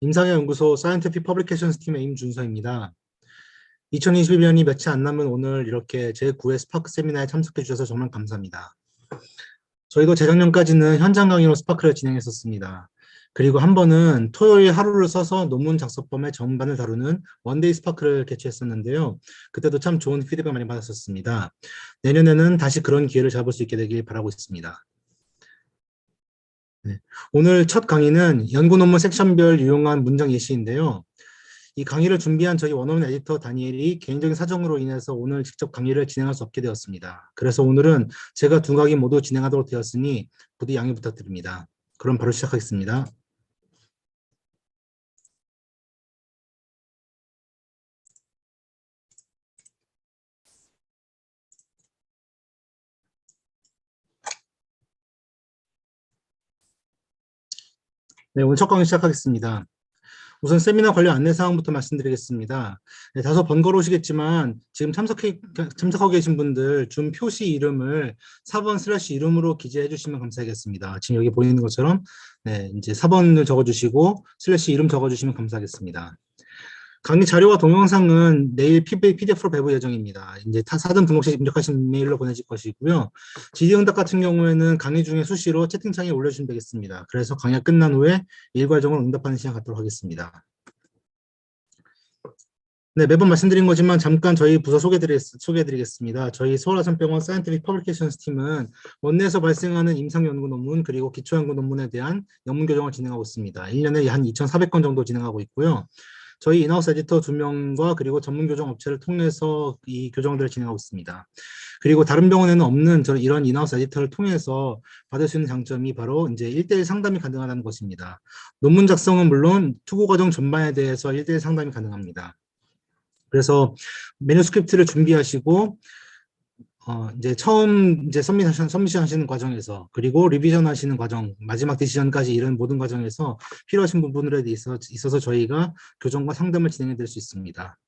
임상의 연구소 사이언티픽 퍼블리케이션스 팀의 임준서입니다. 2021년이 며칠 안 남은 오늘 이렇게 제9회 스파크 세미나에 참석해 주셔서 정말 감사합니다. 저희도 재작년까지는 현장 강의로 스파크를 진행했었습니다. 그리고 한 번은 토요일 하루를 써서 논문 작성법의 전반을 다루는 원데이 스파크를 개최했었는데요. 그때도 참 좋은 피드백 많이 받았었습니다. 내년에는 다시 그런 기회를 잡을 수 있게 되길 바라고 있습니다. 네. 오늘 첫 강의는 연구 논문 섹션별 유용한 문장 예시인데요. 이 강의를 준비한 저희 원어원 에디터 다니엘이 개인적인 사정으로 인해서 오늘 직접 강의를 진행할 수 없게 되었습니다. 그래서 오늘은 제가 두 강의 모두 진행하도록 되었으니 부디 양해 부탁드립니다. 그럼 바로 시작하겠습니다. 네, 오늘 첫 강의 시작하겠습니다. 우선 세미나 관련 안내사항부터 말씀드리겠습니다. 네, 다소 번거로우시겠지만 지금 참석하고 계신 분들 줌 표시 이름을 4번 슬래시 이름으로 기재해 주시면 감사하겠습니다. 지금 여기 보이는 것처럼 네, 이제 4번을 적어주시고 슬래시 이름 적어주시면 감사하겠습니다. 강의 자료와 동영상은 내일 PDF로 배부 예정입니다. 이제 사전 등록 시 입력하신 메일로 보내실 것이고요. 질의응답 같은 경우에는 강의 중에 수시로 채팅창에 올려주시면 되겠습니다. 그래서 강의가 끝난 후에 일괄적으로 응답하는 시간 갖도록 하겠습니다. 네, 매번 말씀드린 거지만 잠깐 저희 부서 소개해드리겠습니다. 저희 서울아산병원 사이언티픽 퍼블리케이션스 팀은 원내에서 발생하는 임상연구 논문 그리고 기초연구 논문에 대한 연문 교정을 진행하고 있습니다. 1년에 한 2,400건 정도 진행하고 있고요. 저희 인하우스 에디터 2명과 그리고 전문 교정 업체를 통해서 이 교정들을 진행하고 있습니다. 그리고 다른 병원에는 없는 이런 인하우스 에디터를 통해서 받을 수 있는 장점이 바로 이제 1대1 상담이 가능하다는 것입니다. 논문 작성은 물론 투고 과정 전반에 대해서 1대1 상담이 가능합니다. 그래서 매뉴스크립트를 준비하시고 이제 처음 서미션 하시는 과정에서 그리고 리비전 하시는 과정, 마지막 디시전까지 이런 모든 과정에서 필요하신 부분들에 있어서 저희가 교정과 상담을 진행해 드릴 수 있습니다.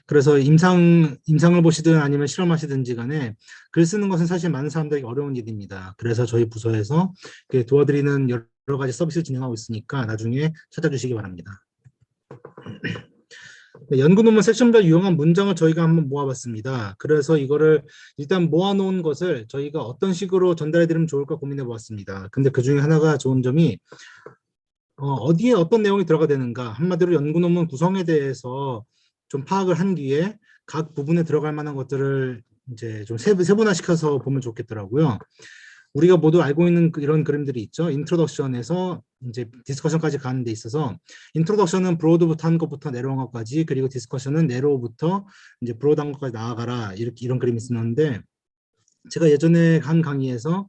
그래서 임상을 보시든 아니면 실험하시든지 간에 글 쓰는 것은 사실 많은 사람들에게 어려운 일입니다. 그래서 저희 부서에서 도와드리는 여러 가지 서비스를 진행하고 있으니까 나중에 찾아주시기 바랍니다. 네, 연구 논문 섹션별 유용한 문장을 저희가 한번 모아봤습니다. 그래서 이거를 일단 모아놓은 것을 저희가 어떤 식으로 전달해드리면 좋을까 고민해 보았습니다. 근데 그 중에 하나가 좋은 점이 어디에 어떤 내용이 들어가 되는가, 한마디로 연구 논문 구성에 대해서 좀 파악을 한 뒤에 각 부분에 들어갈 만한 것들을 이제 좀 세분화시켜서 보면 좋겠더라고요. 우리가 모두 알고 있는 이런 그림들이 있죠. 인트로덕션에서 이제 디스커션까지 가는 데 있어서 인트로덕션은 브로드부터 한 것부터 내려온 것까지, 그리고 디스커션은 내로우부터 이제 브로드 한 것까지 나아가라, 이런 그림이 있었는데, 제가 예전에 한 강의에서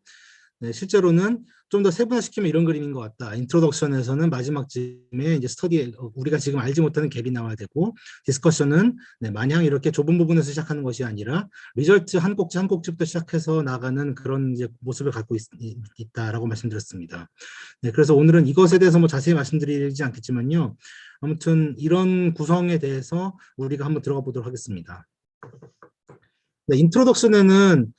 네, 실제로는 좀 더 세분화시키면 이런 그림인 것 같다. 인트로덕션에서는 마지막쯤에 이제 스터디, 우리가 지금 알지 못하는 갭이 나와야 되고, 디스커션은 네, 마냥 이렇게 좁은 부분에서 시작하는 것이 아니라 리절트 한 꼭지 한 꼭지부터 시작해서 나가는 그런 이제 모습을 갖고 있다라고 말씀드렸습니다. 네, 그래서 오늘은 이것에 대해서 뭐 자세히 말씀드리지 않겠지만요. 아무튼 이런 구성에 대해서 우리가 한번 들어가 보도록 하겠습니다. 네, 인트로덕션에는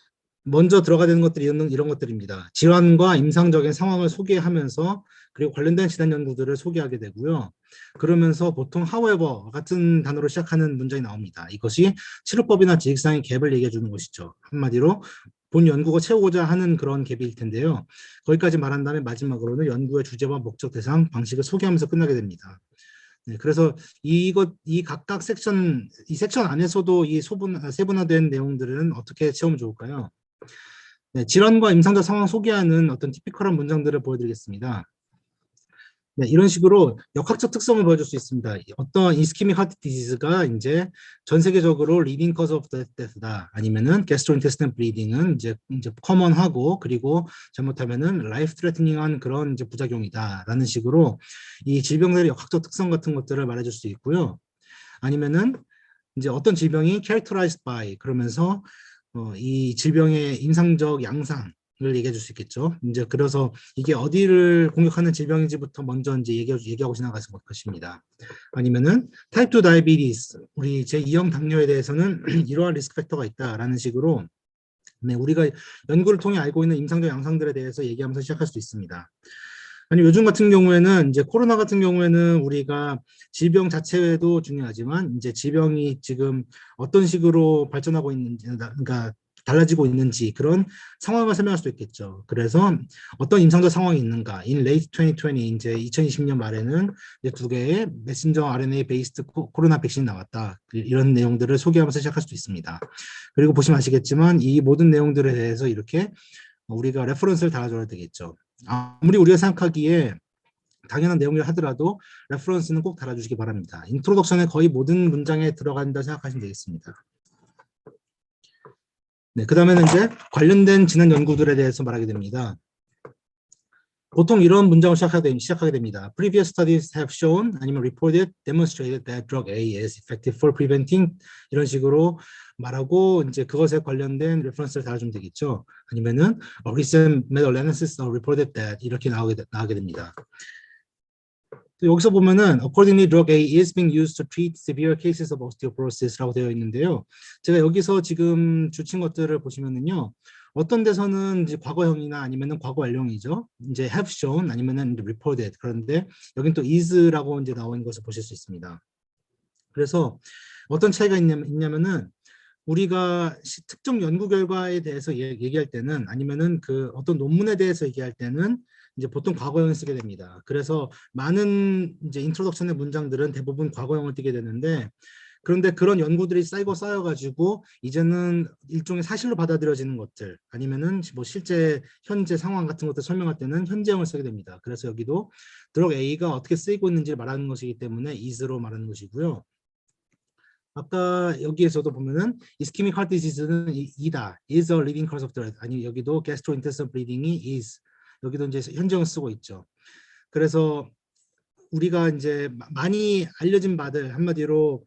먼저 들어가야 되는 것들이 이런 것들입니다. 질환과 임상적인 상황을 소개하면서 그리고 관련된 진단 연구들을 소개하게 되고요. 그러면서 보통 however 같은 단어로 시작하는 문장이 나옵니다. 이것이 치료법이나 지식상의 갭을 얘기해 주는 것이죠. 한마디로 본 연구가 채우고자 하는 그런 갭일 텐데요. 거기까지 말한 다음에 마지막으로는 연구의 주제와 목적, 대상, 방식을 소개하면서 끝나게 됩니다. 네, 그래서 이 각각 섹션 안에서도 이 세분화된 내용들은 어떻게 채우면 좋을까요? 네, 질환과 임상적 상황 소개하는 어떤 티피컬한 문장들을 보여드리겠습니다. 네, 이런 식으로 역학적 특성을 보여줄 수 있습니다. 어떤 이스케믹 하트 디지즈가 이제 전 세계적으로 리딩 커즈 오브 데스다, 아니면은 게스트로인테스타인 블리딩은 이제 커먼하고, 그리고 잘못하면은 라이프 트레트닝한 그런 이제 부작용이다라는 식으로 이 질병들의 역학적 특성 같은 것들을 말해줄 수 있고요. 아니면은 이제 어떤 질병이 characterized by 그러면서 이 질병의 임상적 양상을 얘기해 줄 수 있겠죠. 이제 그래서 이게 어디를 공격하는 질병인지부터 먼저 이제 얘기하고 지나갈 것입니다. 아니면은 타입 2 다이비티스, 우리 제2형 당뇨에 대해서는 이러한 리스크 팩터가 있다라는 식으로 네, 우리가 연구를 통해 알고 있는 임상적 양상들에 대해서 얘기하면서 시작할 수 있습니다. 아니 요즘 같은 경우에는 이제 코로나 같은 경우에는 우리가 질병 자체도 중요하지만 이제 질병이 지금 어떤 식으로 발전하고 있는지 그러니까 달라지고 있는지 그런 상황을 설명할 수도 있겠죠. 그래서 어떤 임상적 상황이 있는가? In late 2020 이제 2020년 말에는 이제 두 개의 메신저 RNA 베이스드 코로나 백신이 나왔다. 이런 내용들을 소개하면서 시작할 수도 있습니다. 그리고 보시면 아시겠지만 이 모든 내용들에 대해서 이렇게 우리가 레퍼런스를 달아줘야 되겠죠. 아무리 우리가 생각하기에 당연한 내용을 하더라도 레퍼런스는 꼭 달아주시기 바랍니다. 인트로덕션의 거의 모든 문장에 들어간다 생각하시면 되겠습니다. 네, 그 다음에는 이제 관련된 지난 연구들에 대해서 말하게 됩니다. 보통 이런 문장을 시작하게 됩니다. Previous studies have shown 아니면 reported, demonstrated that drug A is effective for preventing 이런 식으로 말하고 이제 그것에 관련된 레퍼런스를 달아주면 되겠죠. 아니면은 recent meta-analysis reported that 이렇게 나오게 됩니다. 여기서 보면은 accordingly drug A is being used to treat severe cases of osteoporosis라고 되어 있는데요. 제가 여기서 지금 주친 것들을 보시면은요. 어떤 데서는 이제 과거형이나 아니면은 과거 완료형이죠. 이제 have shown 아니면은 reported 그런데 여긴 또 is라고 이제 나온 것을 보실 수 있습니다. 그래서 어떤 차이가 있냐면은 우리가 특정 연구 결과에 대해서 얘기할 때는 아니면은 그 어떤 논문에 대해서 얘기할 때는 이제 보통 과거형을 쓰게 됩니다. 그래서 많은 이제 인트로덕션의 문장들은 대부분 과거형을 띠게 되는데 그런데 그런 연구들이 쌓여가지고 이제는 일종의 사실로 받아들여지는 것들 아니면은 뭐 실제 현재 상황 같은 것들 설명할 때는 현재형을 쓰게 됩니다. 그래서 여기도 드럭 A가 어떻게 쓰이고 있는지를 말하는 것이기 때문에 is로 말하는 것이고요. 아까 여기에서도 보면은 ischemic heart disease는 이다, is a leading cause of death. 아니 여기도 gastrointestinal bleeding이 is. 여기도 이제 현재형 쓰고 있죠. 그래서 우리가 이제 많이 알려진 바들 한마디로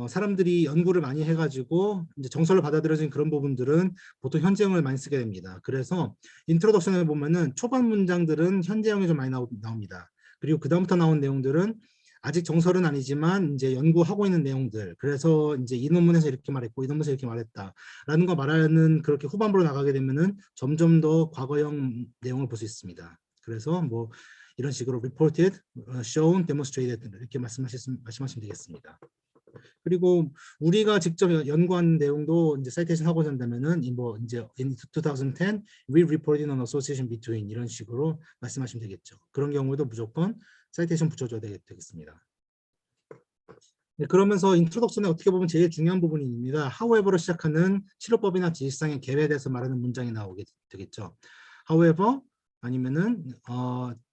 사람들이 연구를 많이 해가지고 이제 정설로 받아들여진 그런 부분들은 보통 현재형을 많이 쓰게 됩니다. 그래서 인트로덕션을 보면은 초반 문장들은 현재형이 좀 많이 나옵니다. 그리고 그 다음부터 나온 내용들은 아직 정설은 아니지만 이제 연구하고 있는 내용들. 그래서 이제 이 논문에서 이렇게 말했고 이 논문에서 이렇게 말했다라는 거 말하는 그렇게 후반부로 나가게 되면은 점점 더 과거형 내용을 볼 수 있습니다. 그래서 뭐 이런 식으로 reported, shown, demonstrated 이렇게 말씀하시면 되겠습니다. 그리고 우리가 직접 연구한 내용도 이제 사이테이션 하고 한다면은 뭐 이제 in 2010 we reported an association between 이런 식으로 말씀하시면 되겠죠. 그런 경우에도 무조건 사이테이션 붙여줘야 되겠습니다. 네, 그러면서 인트로덕션에 어떻게 보면 제일 중요한 부분입니다. however로 시작하는 치료법이나 지식상의 개요에 대해서 말하는 문장이 나오게 되겠죠. however 아니면은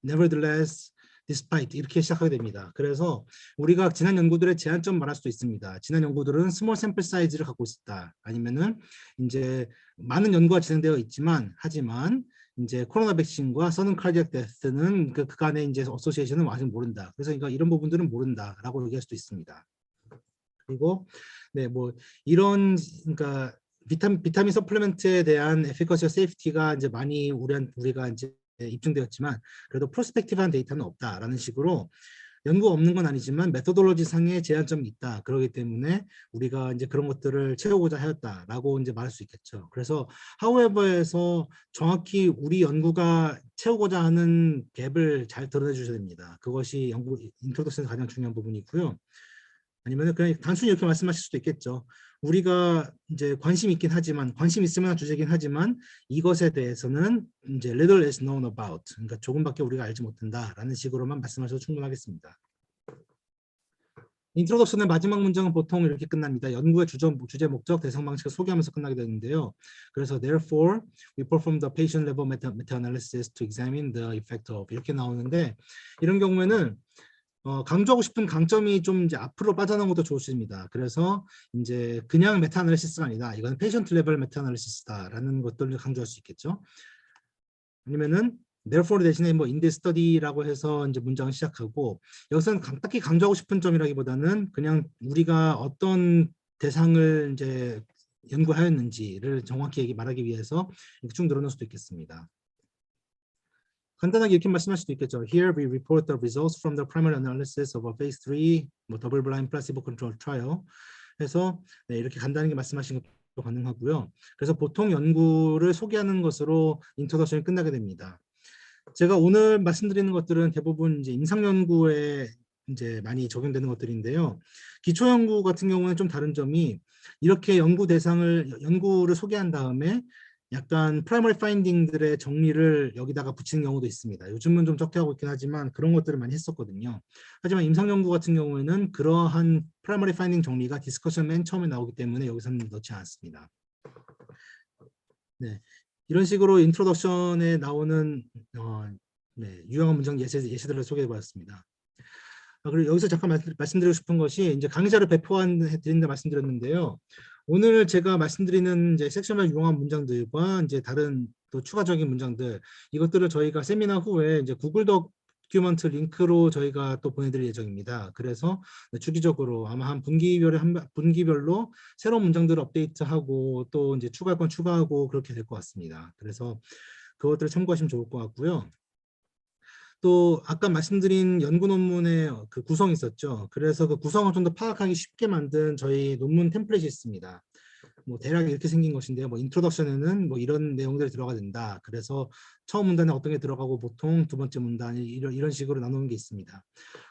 nevertheless, despite 이렇게 시작하게 됩니다. 그래서 우리가 지난 연구들의 제한점 말할 수도 있습니다. 지난 연구들은 스몰 샘플 사이즈를 갖고 있었다. 아니면은 이제 많은 연구가 진행되어 있지만 하지만 이제 코로나 백신과 서든 카디악 데스는 그간의 이제 어소시에이션은 아직 모른다. 그래서 그러니까 이런 부분들은 모른다라고 얘기할 수도 있습니다. 그리고 네 뭐 이런 그러니까 비타민 서플리멘트에 대한 에피커시와 세이프티가 이제 많이 우리가 이제 입증되었지만 그래도 프로스펙티브한 데이터는 없다라는 식으로 연구가 없는 건 아니지만 메토돌로지 상의 제한점이 있다. 그렇기 때문에 우리가 이제 그런 것들을 채우고자 하였다라고 이제 말할 수 있겠죠. 그래서 however에서 정확히 우리 연구가 채우고자 하는 갭을 잘 드러내 주셔야 됩니다. 그것이 연구 인트로덕션의 가장 중요한 부분이고요. 아니면 그냥 단순히 이렇게 말씀하실 수도 있겠죠. 우리가 이제 관심 있긴 하지만 관심 있을 만한 주제긴 하지만 이것에 대해서는 이제 little is known about 그러니까 조금밖에 우리가 알지 못한다라는 식으로만 말씀하셔도 충분하겠습니다. 인트로덕션의 마지막 문장은 보통 이렇게 끝납니다. 연구의 주제 목적, 대상 방식을 소개하면서 끝나게 되는데요. 그래서 therefore we perform the patient level meta-analysis to examine the effect of 이렇게 나오는데 이런 경우에는 강조하고 싶은 강점이 좀 이제 앞으로 빠져나온 것도 좋습니다. 그래서 이제 그냥 메타 아날리시스가 아니다. 이건 페이션트 레벨 메타 아날리시스다라는 것들을 강조할 수 있겠죠. 아니면은 therefore 대신에 뭐 in this study라고 해서 이제 문장을 시작하고 여기서는 딱히 강조하고 싶은 점이라기보다는 그냥 우리가 어떤 대상을 이제 연구하였는지를 정확히 말하기 위해서 이렇게 쭉 늘어놓을 수도 있겠습니다. 간단하게 이렇게 말씀할 수도 있겠죠. Here we report the results from the primary analysis of a phase 3 double-blind placebo-controlled trial. 해서 네, 이렇게 간단하게 말씀하신 것도 가능하고요. 그래서 보통 연구를 소개하는 것으로 인트로덕션이 끝나게 됩니다. 제가 오늘 말씀드리는 것들은 대부분 이제 임상 연구에 이제 많이 적용되는 것들인데요. 기초 연구 같은 경우는 좀 다른 점이 이렇게 연구를 소개한 다음에 약간 프라이머리 파인딩들의 정리를 여기다가 붙이는 경우도 있습니다. 요즘은 좀 적게 하고 있긴 하지만 그런 것들을 많이 했었거든요. 하지만 임상 연구 같은 경우에는 그러한 프라이머리 파인딩 정리가 디스커션 맨 처음에 나오기 때문에 여기서는 넣지 않습니다. 네. 이런 식으로 인트로덕션에 나오는 네, 유용한 문장 예시들을 소개해 보았습니다. 그리고 여기서 잠깐 말씀드리고 싶은 것이 이제 강의자를 배포해드린다 말씀드렸는데요. 오늘 제가 말씀드리는 이제 섹션별 유용한 문장들과 이제 다른 또 추가적인 문장들 이것들을 저희가 세미나 후에 이제 구글 도큐먼트 링크로 저희가 또 보내드릴 예정입니다. 그래서 주기적으로 아마 한 분기별로 새로운 문장들을 업데이트하고 또 이제 추가할 건 추가하고 그렇게 될 것 같습니다. 그래서 그것들을 참고하시면 좋을 것 같고요. 또 아까 말씀드린 연구 논문의 그 구성이 있었죠. 그래서 그 구성을 좀 더 파악하기 쉽게 만든 저희 논문 템플릿이 있습니다. 뭐 대략 이렇게 생긴 것인데요. 뭐 인트로덕션에는 뭐 이런 내용들이 들어가 된다. 그래서 처음 문단에 어떤 게 들어가고 보통 두 번째 문단이 이런 식으로 나누는 게 있습니다.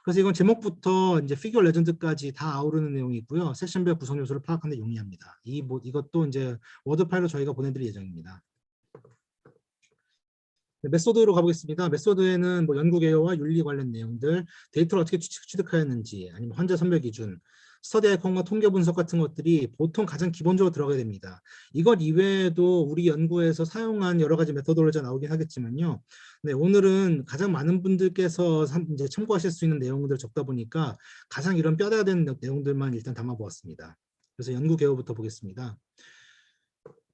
그래서 이건 제목부터 이제 피규어 레전드까지 다 아우르는 내용이고요. 섹션별 구성 요소를 파악하는 데 용이합니다. 이것도 이제 워드 파일로 저희가 보내드릴 예정입니다. 메소드로 가보겠습니다. 메소드에는 뭐 연구 개요와 윤리 관련 내용들, 데이터를 어떻게 취득하였는지, 아니면 환자 선별 기준, 스터디 아이콘과 통계 분석 같은 것들이 보통 가장 기본적으로 들어가야 됩니다. 이것 이외에도 우리 연구에서 사용한 여러 가지 메소드로가 나오긴 하겠지만요. 네, 오늘은 가장 많은 분들께서 이제 참고하실 수 있는 내용들 적다 보니까 가장 이런 뼈대가 되는 내용들만 일단 담아보았습니다. 그래서 연구 개요부터 보겠습니다.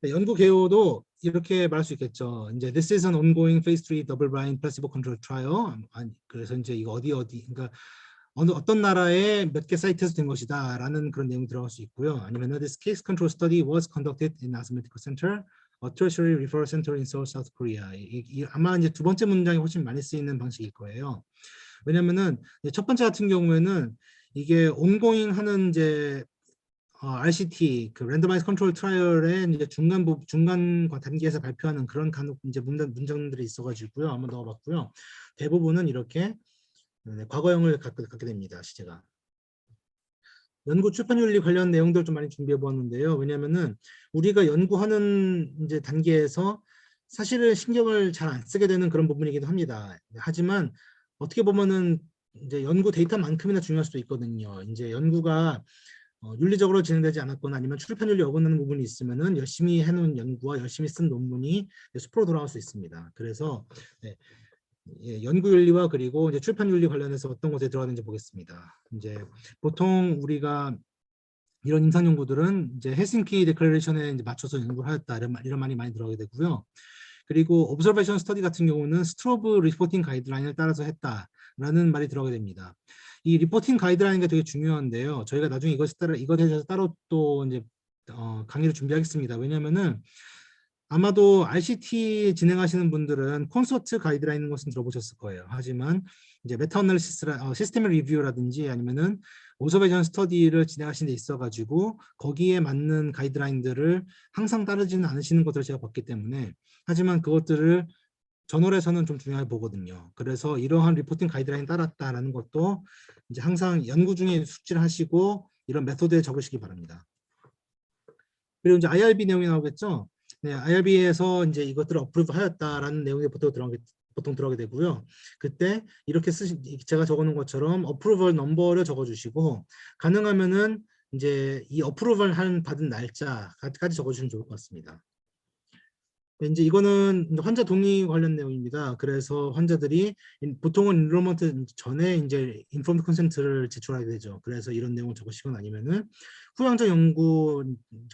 네, 연구 개요도 이렇게 말할 수 있겠죠. 이제 this is an ongoing phase 3 double-blind placebo-controlled trial. 그래서 이제 이거 그러니까 어떤 나라에 몇 개 사이트에서 된 것이다라는 그런 내용이 들어갈 수 있고요. 아니면 this case control study was conducted in Nasan Medical Center, a tertiary referral center in Seoul, South Korea. 아마 이제 두 번째 문장이 훨씬 많이 쓰이는 방식일 거예요. 왜냐면은 첫 번째 같은 경우에는 이게 ongoing 하는 이제 RCT 그 랜더마이즈 컨트롤 트라이얼의 이제 중간 단계에서 발표하는 그런 간혹 이제 문장들이 있어가지고요. 한번 넣어봤고요. 대부분은 이렇게 과거형을 갖게 됩니다. 시제가. 연구 출판윤리 관련 내용들 좀 많이 준비해 보았는데요. 왜냐하면은 우리가 연구하는 이제 단계에서 사실은 신경을 잘 안 쓰게 되는 그런 부분이기도 합니다. 하지만 어떻게 보면은 이제 연구 데이터만큼이나 중요할 수도 있거든요. 이제 연구가 윤리적으로 진행되지 않았거나 아니면 출판윤리 어긋나는 부분이 있으면은 열심히 해놓은 연구와 열심히 쓴 논문이 수포로 돌아갈 수 있습니다. 그래서 네, 연구윤리와 그리고 이제 출판윤리 관련해서 어떤 것에 들어가는지 보겠습니다. 이제 보통 우리가 이런 임상 연구들은 이제 헬싱키 디클레레이션에 이제 맞춰서 연구를 하였다 이런 말이 많이 들어가게 되고요. 그리고 오브저베이션 스터디 같은 경우는 스트로브 리포팅 가이드라인을 따라서 했다라는 말이 들어가게 됩니다. 이 리포팅 가이드라인이 되게 중요한데요. 저희가 나중에 이것에 대해서 따로 또 이제 강의를 준비하겠습니다. 왜냐하면은 아마도 RCT 진행하시는 분들은 콘서트 가이드라인인 것은 들어보셨을 거예요. 하지만 이제 메타 어널리시스라 시스템 리뷰라든지 아니면은 오브저베이션 스터디를 진행하시는 데 있어가지고 거기에 맞는 가이드라인들을 항상 따르지는 않으시는 것들을 제가 봤기 때문에 하지만 그것들을 저널에서는 좀 중요하게 보거든요. 그래서 이러한 리포팅 가이드라인 따랐다라는 것도 이제 항상 연구 중에 숙지를 하시고 이런 메소드에 적으시기 바랍니다. 그리고 이제 IRB 내용이 나오겠죠. 네, IRB에서 이제 이것들을 어프로브 하였다라는 내용이 보통 들어가게 되고요. 그때 이렇게 제가 적어놓은 것처럼 어프로벌 넘버를 적어주시고 가능하면은 이제 이 어프로벌 받은 날짜까지 적어주시면 좋을 것 같습니다. 이제 이거는 환자 동의 관련 내용입니다. 그래서 환자들이 보통은 인로먼트 전에 이제 인포먼트 컨센트를 제출하게 되죠. 그래서 이런 내용을 적으시거나 아니면은 후양자 연구,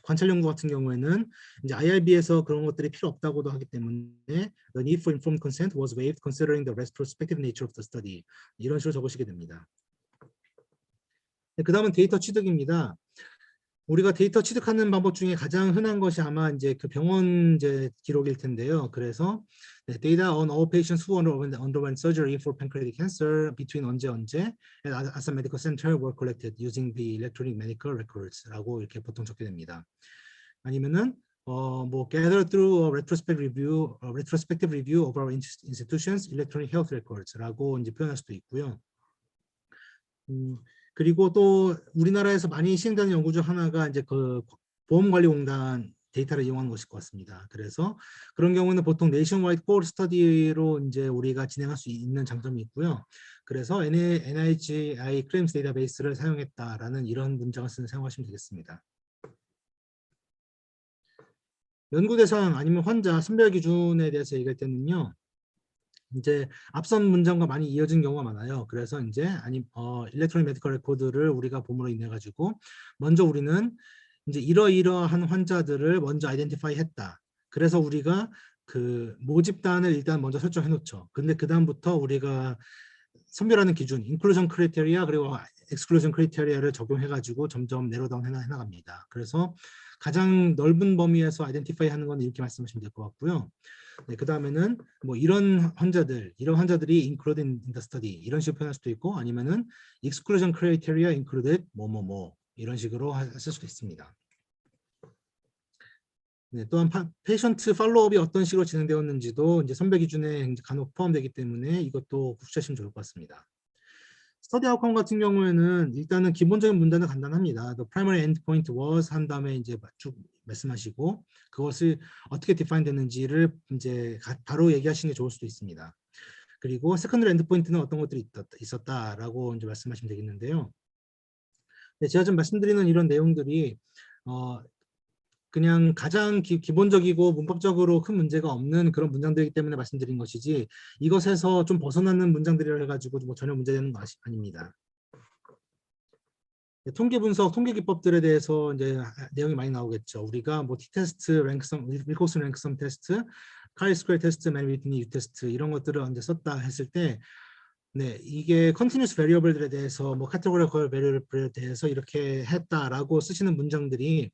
관찰 연구 같은 경우에는 이제 IRB에서 그런 것들이 필요 없다고도 하기 때문에 the need for informed consent was waived considering the retrospective nature of the study. 이런 식으로 적으시게 됩니다. 그 다음은 데이터 취득입니다. 우리가 데이터 취득하는 방법 중에 가장 흔한 것이 아마 이제 그 병원 이제 기록일 텐데요. 그래서 data on all patients who underwent surgery for pancreatic cancer between 언제 at Asan Medical Center were collected using the electronic medical records라고 이렇게 보통 적게 됩니다. 아니면은 뭐 gather through a retrospective review of our institutions electronic health records라고 이제 표현할 수도 있고요. 그리고 또 우리나라에서 많이 시행되는 연구 중 하나가 이제 그 보험관리공단 데이터를 이용하는 것일 것 같습니다. 그래서 그런 경우는 보통 네이션와이드 코어 스터디로 이제 우리가 진행할 수 있는 장점이 있고요. 그래서 NIGI 클레임스 데이터베이스를 사용했다라는 이런 문장을 사용하시면 되겠습니다. 연구 대상 아니면 환자 선별 기준에 대해서 얘기할 때는요. 이제 앞선 문장과 많이 이어진 경우가 많아요. 그래서 이제 일렉트로닉 메디컬 레코드를 우리가 봄으로 인해 가지고 먼저 우리는 이제 이러이러한 환자들을 먼저 아이덴티파이 했다. 그래서 우리가 그 모집단을 일단 먼저 설정해 놓죠. 근데 그 다음부터 우리가 선별하는 기준, 인클루전 크라이테리아 그리고 엑스클루전 크라이테리아를 적용해 가지고 점점 내로다운 해 나갑니다. 그래서 가장 넓은 범위에서 아이덴티파이 하는 건 이렇게 말씀하시면 될 것 같고요. 네, 그 다음에는 뭐 이런 환자들이 included in the study 이런 식으로 표현할 수도 있고 아니면은 exclusion criteria included 뭐뭐뭐 이런 식으로 하실 수도 있습니다. 네, 또한 페이션트 팔로우업이 어떤 식으로 진행되었는지도 이제 선별 기준에 간혹 포함되기 때문에 이것도 구체하시면 좋을 것 같습니다. 스터디 아웃컴 같은 경우에는 일단은 기본적인 문제는 간단합니다. The primary endpoint was 한 다음에 이제 쭉 말씀하시고 그것을 어떻게 define 됐는지를 이제 바로 얘기하시는 게 좋을 수도 있습니다. 그리고 secondary endpoint는 어떤 것들이 있었다라고 이제 말씀하시면 되겠는데요. 네, 제가 좀 말씀드리는 이런 내용들이 그냥 가장 기본적이고 문법적으로 큰 문제가 없는 그런 문장들이기 때문에 말씀드린 것이지 이것에서 좀 벗어나는 문장들이라 해가지고 뭐 전혀 문제되는 거 아닙니다. 통계 분석, 통계 기법들에 대해서 이제 내용이 많이 나오겠죠. 우리가 뭐 T-테스트, 랭크섬, 윌코슨 랭크섬 테스트, 카이 스퀘어 테스트, 맨 위트니 U 테스트 이런 것들을 이제 썼다 했을 때 네, 이게 컨티뉴스 베리어블들에 대해서 뭐 카테고리컬 베리어블에 대해서 이렇게 했다라고 쓰시는 문장들이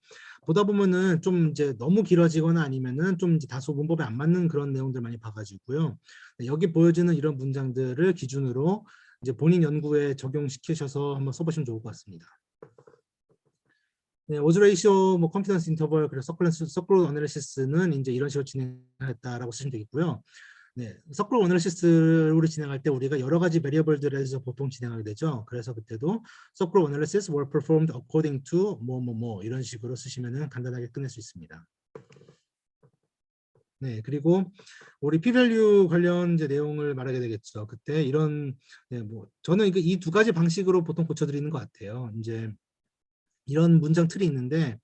보다 보면은 좀 이제 너무 길어지거나 아니면은 좀 이제 다소 문법에 안 맞는 그런 내용들 많이 봐가지고요. 네, 여기 보여지는 이런 문장들을 기준으로 이제 본인 연구에 적용시키셔서 한번 써보시면 좋을 것 같습니다. 네, 오즈 레이시오, 뭐 컨피던스 인터벌, 그리고 서클 어널리시스는 이제 이런 식으로 진행했다라고 쓰시면 되겠고요. 네, 서클 어널리시스를 진행할 때 우리가 여러 가지 베리어블들에서 보통 진행하게 되죠. 그래서 그때도 서클 어널리시스 were performed according to 뭐 이런 식으로 쓰시면은 간단하게 끝낼 수 있습니다. 네, 그리고 우리 p-value 관련 이제 내용을 말하게 되겠죠. 그때 이런 뭐 저는 이 두 가지 방식으로 보통 고쳐드리는 것 같아요. 이제 이런 문장 틀이 있는데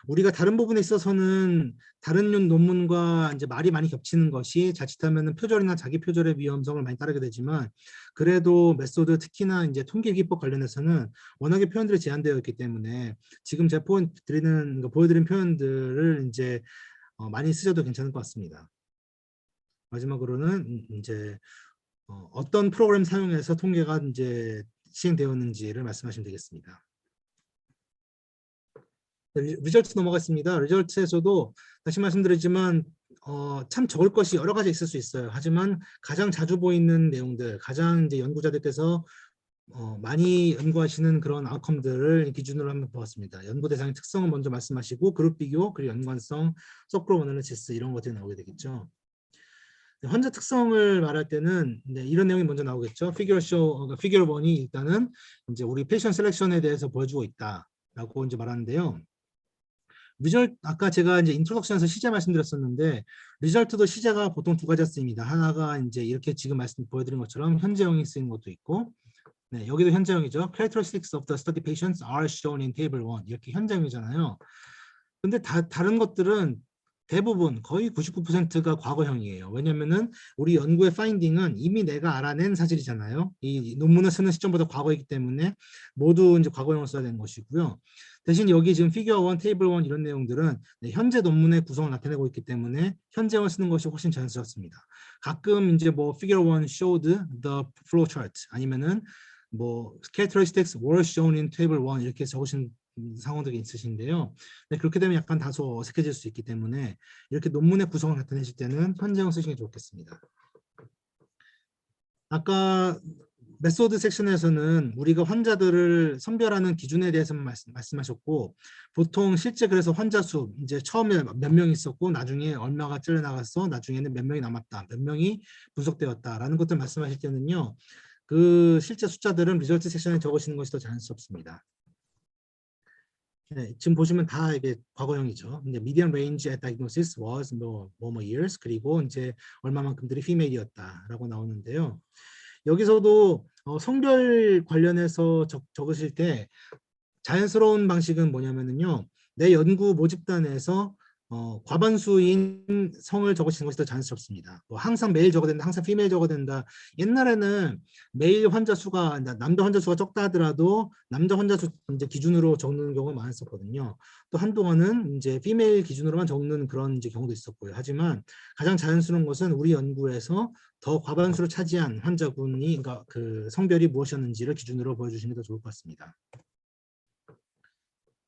우리가 다른 부분에 있어서는 다른 논문과 이제 말이 많이 겹치는 것이 자칫하면 표절이나 자기 표절의 위험성을 많이 따르게 되지만 그래도 메소드 특히나 이제 통계 기법 관련해서는 워낙에 표현들이 제한되어 있기 때문에 지금 제가 보여드린 표현들을 이제 많이 쓰셔도 괜찮을 것 같습니다. 마지막으로는 이제 어떤 프로그램 사용해서 통계가 이제 시행되었는지를 말씀하시면 되겠습니다. 리절트 넘어갔습니다. 리절트에서도 다시 말씀드리지만 참 적을 것이 여러 가지 있을 수 있어요. 하지만 가장 자주 보이는 내용들, 가장 이제 연구자들께서 많이 연구하시는 그런 아웃컴들을 기준으로 한번 보았습니다. 연구 대상의 특성을 먼저 말씀하시고 그룹 비교, 그리고 연관성, 서클 어널리시스 이런 것들이 나오게 되겠죠. 환자 특성을 말할 때는 이런 내용이 먼저 나오겠죠. 피규어 1이 일단은 이제 우리 페이션 셀렉션에 대해서 보여주고 있다라고 이제 말하는데요. 리절트 아까 제가 이제 인트로덕션에서 시제 말씀드렸었는데 리절트도 시제가 보통 두 가지가 쓰입니다. 하나가 이제 이렇게 지금 보여드린 것처럼 현재형이 쓰이는 것도 있고, 네 여기도 현재형이죠. Characteristics of the study patients are shown in table 1 이렇게 현재형이잖아요. 근데 다른 것들은 대부분 거의 99%가 과거형이에요. 왜냐면은 우리 연구의 파인딩은 이미 내가 알아낸 사실이잖아요. 이 논문을 쓰는 시점보다 과거이기 때문에 모두 이제 과거형을 써야 되는 것이고요. 대신 여기 지금 피규어 1, 테이블 1 이런 내용들은 현재 논문의 구성을 나타내고 있기 때문에 현재형을 쓰는 것이 훨씬 자연스럽습니다. 가끔 이제 뭐 figure 1 showed the flow chart 아니면은 뭐 characteristics were shown in table 1 이렇게 적으신 상황들이 있으신데요. 네, 그렇게 되면 약간 다소 어색해질 수 있기 때문에 이렇게 논문의 구성을 나타내실 때는 현재형 쓰시는 게 좋겠습니다. 아까 메소드 섹션에서는 우리가 환자들을 선별하는 기준에 대해서 말씀하셨고, 보통 실제 그래서 환자 수 이제 처음에 몇 명 있었고 나중에 얼마가 잘려나갔어, 나중에는 몇 명이 남았다, 몇 명이 분석되었다라는 것들 말씀하실 때는요, 그 실제 숫자들은 리절트 섹션에 적으시는 것이 더 자연스럽습니다. 네, 지금 보시면 다 이게 과거형이죠. 근데 median range at diagnosis was 뭐 years, 그리고 이제 얼마만큼들이 female이었다라고 나오는데요. 여기서도 성별 관련해서 적으실 때 자연스러운 방식은 뭐냐면요, 내 연구 모집단에서 과반수인 성을 적으시는 것이 더 자연스럽습니다. 뭐 항상 메일 적어야 된다, 항상 피메일 적어야 된다. 옛날에는 메일 환자 수가, 남자 환자 수가 적다 하더라도 남자 환자 수 이제 기준으로 적는 경우가 많았었거든요. 또 한동안은 이제 피메일 기준으로만 적는 그런 이제 경우도 있었고요. 하지만 가장 자연스러운 것은 우리 연구에서 더 과반수를 차지한 환자군이, 그러니까 그 성별이 무엇이었는지를 기준으로 보여주시는 게 더 좋을 것 같습니다.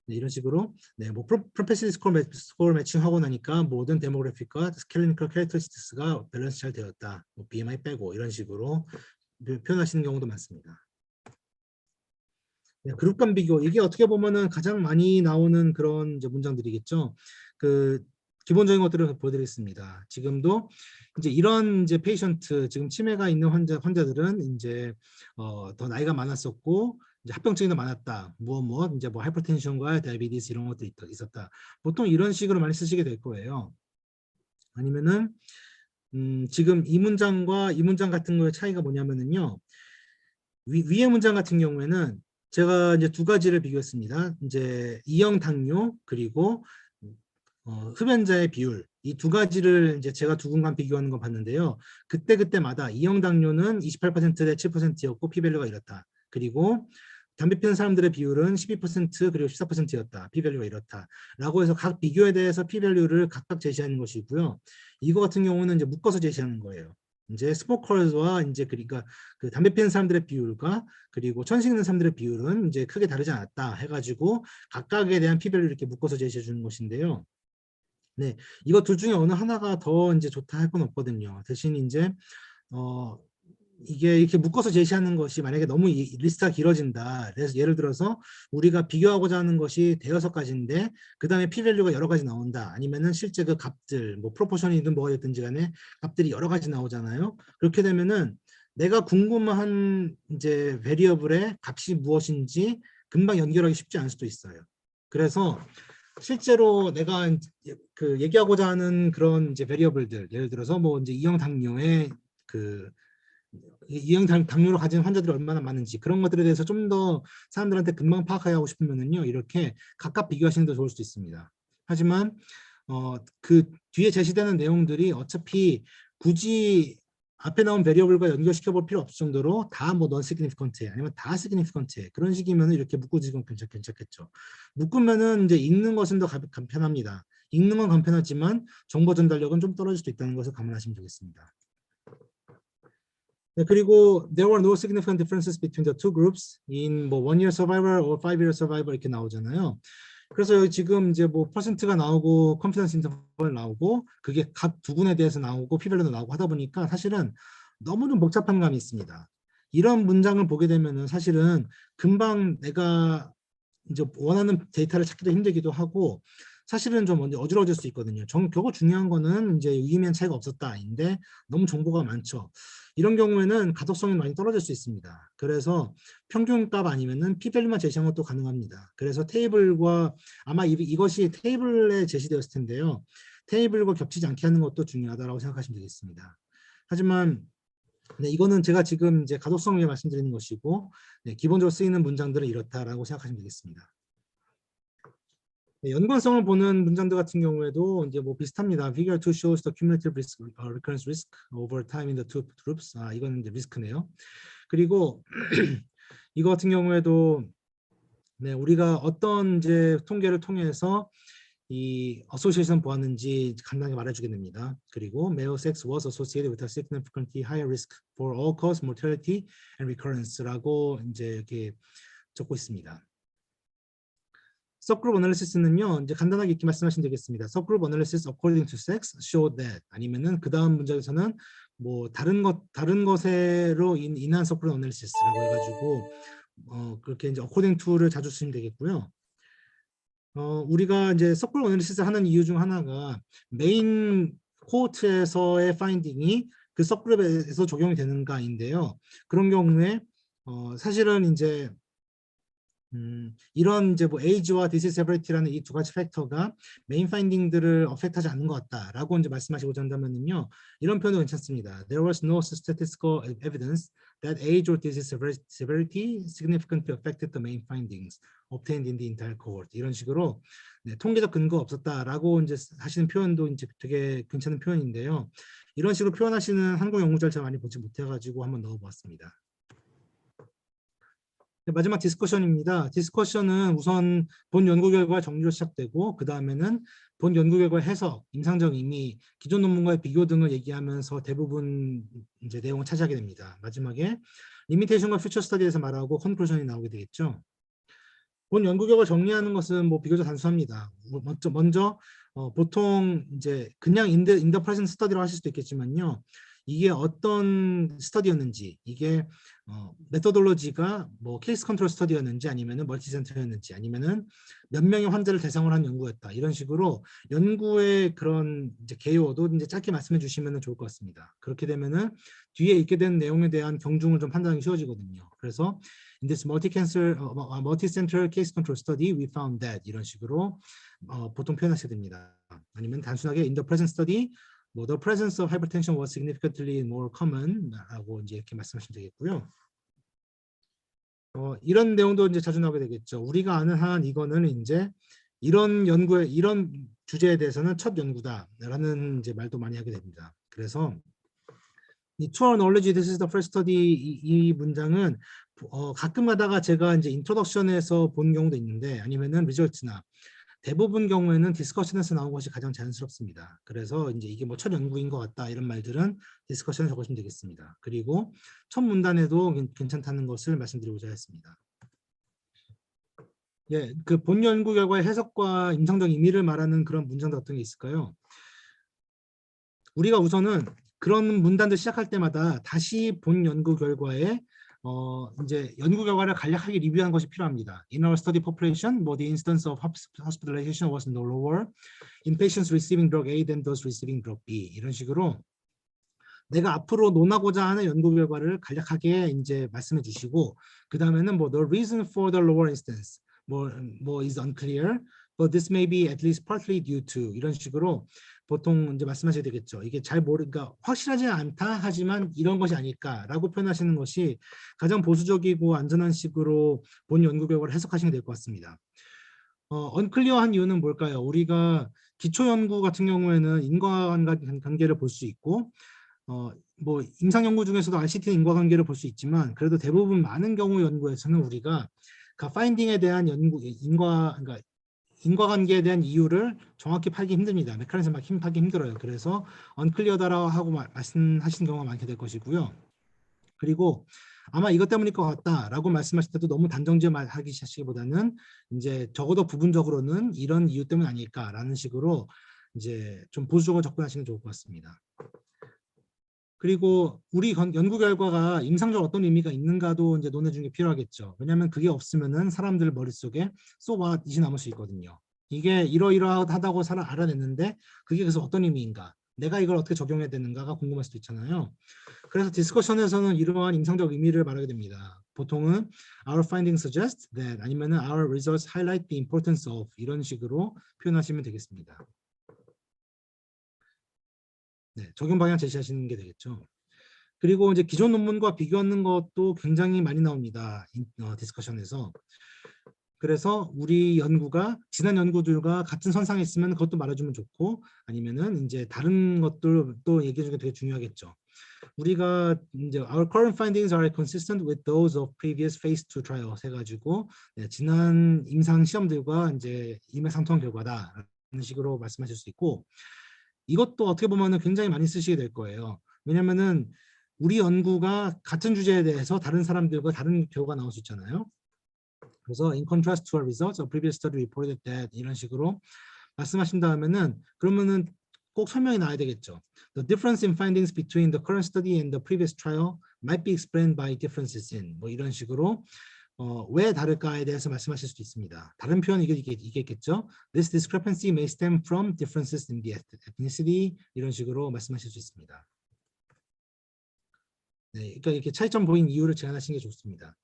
네, 이런 식으로 뭐 프로페시리 스코어 매칭하고 나니까 모든 데모그래픽과 클리니컬 캐릭터리스틱스가 밸런스 잘 되었다. 뭐 BMI 빼고 이런 식으로 표현하시는 경우도 많습니다. 네, 그룹 간 비교, 이게 어떻게 보면은 가장 많이 나오는 그런 이제 문장들이겠죠. 그 기본적인 것들을 보여드리겠습니다. 지금도 이제 이런 이제 페이션트, 지금 치매가 있는 환자들은 이제 더 나이가 많았었고 이제 합병증이 많았다. 무엇 이제 뭐 하이퍼텐션과 다이비디스 이런 것도 있었다. 보통 이런 식으로 많이 쓰시게 될 거예요. 아니면은 지금 이 문장과 이 문장 같은 거의 차이가 뭐냐면은요. 위의 문장 같은 경우에는 제가 이제 두 가지를 비교했습니다. 이제 이형 당뇨 그리고 흡연자의 비율, 이 두 가지를 이제 제가 두 군간 비교하는 거 봤는데요. 그때마다 이형 당뇨는 28%대 7%였고 피밸류가 이렇다. 그리고 담배 피는 사람들의 비율은 12% 그리고 14%였다. 피밸류가 이렇다. 라고 해서 각 비교에 대해서 피밸류를 각각 제시하는 것이고요. 이거 같은 경우는 이제 묶어서 제시하는 거예요. 이제 스모커즈와 이제 그러니까 그 담배 피는 사람들의 비율과 그리고 천식 있는 사람들의 비율은 이제 크게 다르지 않았다 해가지고 각각에 대한 피밸류 이렇게 묶어서 제시해 주는 것인데요. 네, 이거 둘 중에 어느 하나가 더 이제 좋다 할 건 없거든요. 대신 이제 이게 이렇게 묶어서 제시하는 것이 만약에 너무 리스트가 길어진다. 그래서 예를 들어서 우리가 비교하고자 하는 것이 대여섯 가지인데 그 다음에 p-밸류가 여러 가지 나온다. 아니면은 실제 그 값들, 뭐 프로포션이든 뭐가 됐든지 간에 값들이 여러 가지 나오잖아요. 그렇게 되면은 내가 궁금한 이제 베리어블의 값이 무엇인지 금방 연결하기 쉽지 않을 수도 있어요. 그래서 실제로 내가 그 얘기하고자 하는 그런 이제 베리어블들, 예를 들어서 뭐 이제 이형 당뇨의 그 이형 당뇨를 가진 환자들이 얼마나 많은지 그런 것들에 대해서 좀 더 사람들한테 금방 파악하고 싶으면은요, 이렇게 각각 비교하시는 게 좋을 수도 있습니다. 하지만 그 뒤에 제시되는 내용들이 어차피 굳이 앞에 나온 베리어블과 연결시켜 볼 필요 없을 정도로 다 뭐 non significant 아니면 다 significant 그런 식이면 이렇게 묶어지면 괜찮겠죠. 묶으면은 이제 읽는 것은 더 간편합니다. 읽는 건 간편하지만 정보 전달력은 좀 떨어질 수도 있다는 것을 감안하시면 되겠습니다. 네, 그리고 there were no significant differences between the two groups in 뭐 1-year survivor or 5-year survivor 이렇게 나오잖아요. 그래서 여기 지금 이제 뭐 퍼센트가 나오고 컨피던스 인터벌 나오고 그게 각 두 군에 대해서 나오고 피밸류도 나오고 하다 보니까 사실은 너무 좀 복잡한 감이 있습니다. 이런 문장을 보게 되면은 사실은 금방 내가 이제 원하는 데이터를 찾기도 힘들기도 하고 사실은 좀 어지러워질 수 있거든요. 결국 중요한 거는 이제 의미면 차이가 없었다인데 너무 정보가 많죠. 이런 경우에는 가독성이 많이 떨어질 수 있습니다. 그래서 평균값 아니면은 p-밸류만 제시한 것도 가능합니다. 그래서 테이블과 아마 이것이 테이블에 제시되었을 텐데요. 테이블과 겹치지 않게 하는 것도 중요하다고 생각하시면 되겠습니다. 하지만 네, 이거는 제가 지금 이제 가독성 위에 말씀드리는 것이고 네, 기본적으로 쓰이는 문장들은 이렇다라고 생각하시면 되겠습니다. 네, 연관성을 보는 문장들 같은 경우에도 이제 뭐 비슷합니다. Figure 2 shows the cumulative risk, recurrence risk over time in the two groups. 이거는 이제 리스크네요. 그리고 이거 같은 경우에도 네, 우리가 어떤 이제 통계를 통해서 이 어소시에이션 보았는지 간단하게 말해주게 됩니다. 그리고 male sex was associated with a significantly higher risk for all cause mortality and recurrence라고 이제 이렇게 적고 있습니다. subgroup analysis는요, 이제 간단하게 이렇게 말씀하시면 되겠습니다. subgroup analysis according to sex showed that 아니면은 그 다음 문장에서는 뭐 다른 것으로 인한 서클 어널리시스라고 해가지고 그렇게 이제 어코딩 툴을 자주 쓰시면 되겠고요. 우리가 이제 서클 어널리시스 하는 이유 중 하나가 메인 코트에서의 파인딩이 그 서클에서 적용이 되는가인데요. 그런 경우에 사실은 이제 이런 이제 뭐 age와 disability라는 이 두 가지 팩터가 메인 파인딩들을 어펙트하지 않는 것 같다라고 이제 말씀하시고자 한다면요, 이런 표현도 괜찮습니다. There was no statistical evidence that age or disability significantly affected the main findings obtained in the entire cohort. 이런 식으로 네, 통계적 근거 없었다라고 이제 하시는 표현도 이제 되게 괜찮은 표현인데요. 이런 식으로 표현하시는 한국 연구자를 제가 많이 보지 못해가지고 한번 넣어보았습니다. 마지막 디스커션입니다. 디스커션은 우선 본 연구 결과 정리로 시작되고 그 다음에는 본 연구 결과 해석, 임상적 의미, 기존 논문과의 비교 등을 얘기하면서 대부분 이제 내용을 차지하게 됩니다. 마지막에 리미테이션과 퓨처 스터디에서 말하고 컨클루전이 나오게 되겠죠. 본 연구 결과 정리하는 것은 뭐 비교적 단순합니다. 먼저 보통 이제 그냥 인더 프레젠트 스터디로 하실 수도 있겠지만요. 이게 어떤 스터디였는지, 이게 메토돌로지가 뭐 케이스 컨트롤 스터디였는지 아니면은 멀티센터였는지 아니면은 몇 명의 환자를 대상으로 한 연구였다, 이런 식으로 연구의 그런 이제 개요도 이제 짧게 말씀해 주시면 좋을 것 같습니다. 그렇게 되면은 뒤에 있게 된 내용에 대한 경중을 좀 판단하기 쉬워지거든요. 그래서 in this multi-center case control study we found that, 이런 식으로 보통 표현하시게 됩니다. 아니면 단순하게 in the present study 뭐 the presence of hypertension was significantly more common 라고 이제 이렇게 말씀하시면 되겠고요. 이런 내용도 이제 자주 나오게 되겠죠. 우리가 아는 한 이거는 이제 이런 연구에 이런 주제에 대해서는 첫 연구다라는 이제 말도 많이 하게 됩니다. 그래서 이 to our knowledge this is the first study 이 문장은 가끔 가다가 제가 이제 인트로덕션에서 본 경우도 있는데 아니면은 리절트나 대부분 경우에는 디스커션에서 나온 것이 가장 자연스럽습니다. 그래서 이제 이게 뭐 첫 연구인 것 같다 이런 말들은 디스커션에 적으시면 되겠습니다. 그리고 첫 문단에도 괜찮다는 것을 말씀드리고자 했습니다. 예, 그 본 연구 결과의 해석과 임상적 의미를 말하는 그런 문장도 어떤 게 있을까요? 우리가 우선은 그런 문단들 시작할 때마다 다시 본 연구 결과에 이제 연구 결과를 간략하게 리뷰하는 것이 필요합니다. In our study population, the incidence of hospitalization was no lower in patients receiving drug A than those receiving drug B. 이런 식으로 내가 앞으로 논하고자 하는 연구 결과를 간략하게 이제 말씀해 주시고 그 다음에는 뭐 the reason for the lower incidence 뭐 is unclear, but this may be at least partly due to, 이런 식으로 보통 이제 말씀하셔야 되겠죠. 이게 잘 모르니까 확실하지 않다 하지만 이런 것이 아닐까라고 표현하시는 것이 가장 보수적이고 안전한 식으로 본 연구 결과를 해석하시면 될 것 같습니다. 언클리어한 이유는 뭘까요? 우리가 기초 연구 같은 경우에는 인과관계를 볼 수 있고 뭐 임상 연구 중에서도 RCT 인과관계를 볼 수 있지만 그래도 대부분 많은 경우 연구에서는 우리가 그 파인딩에 대한 그러니까 인과관계에 대한 이유를 정확히 파기 힘듭니다. 메커니즘 막 파기 힘들어요. 그래서 언클리어다라고 하고 말씀하시는 경우가 많게 될 것이고요. 그리고 아마 이것 때문일 것 같다라고 말씀하실 때도 너무 단정지어하기 하시기보다는 이제 적어도 부분적으로는 이런 이유 때문 아닐까라는 식으로 이제 좀 보수적으로 접근하시는 게 좋을 것 같습니다. 그리고 우리 연구 결과가 임상적 어떤 의미가 있는가도 이제 논해주는 게 필요하겠죠. 왜냐하면 그게 없으면은 사람들 머릿속에 so what이 남을 수 있거든요. 이게 이러이러하다고 알아냈는데 그게 그래서 어떤 의미인가? 내가 이걸 어떻게 적용해야 되는가가 궁금할 수도 있잖아요. 그래서 디스커션에서는 이러한 임상적 의미를 말하게 됩니다. 보통은 our findings suggest that 아니면은 our results highlight the importance of, 이런 식으로 표현하시면 되겠습니다. 네, 적용 방향 제시하시는 게 되겠죠. 그리고 이제 기존 논문과 비교하는 것도 굉장히 많이 나옵니다. 디스커션에서. 그래서 우리 연구가 지난 연구들과 같은 선상에 있으면 그것도 말해주면 좋고 아니면은 이제 다른 것들도 얘기해 주는 게 되게 중요하겠죠. 우리가 이제 our current findings are consistent with those of previous phase 2 trials 해가지고 네, 지난 임상 시험들과 이제 임상통합 결과다라는 식으로 말씀하실 수 있고 이것도 어떻게 보면은 굉장히 많이 쓰시게 될 거예요. 왜냐면은 우리 연구가 같은 주제에 대해서 다른 사람들과 다른 결과가 나올 수 있잖아요. 그래서 in contrast to our results, a previous study reported that, 이런 식으로 말씀하신 다음에는 그러면은 꼭 설명이 나와야 되겠죠. The difference in findings between the current study and the previous trial might be explained by differences in 뭐 이런 식으로 왜 다를까에 대해서 말씀하실 수도 있습니다. 다른 표현이 이겠죠. This discrepancy may stem from differences in the ethnicity 이런 식으로 말씀하실 수 있습니다. 네, 그러니까 이렇게 차이점 보인 이유를 제안하시는 게 좋습니다.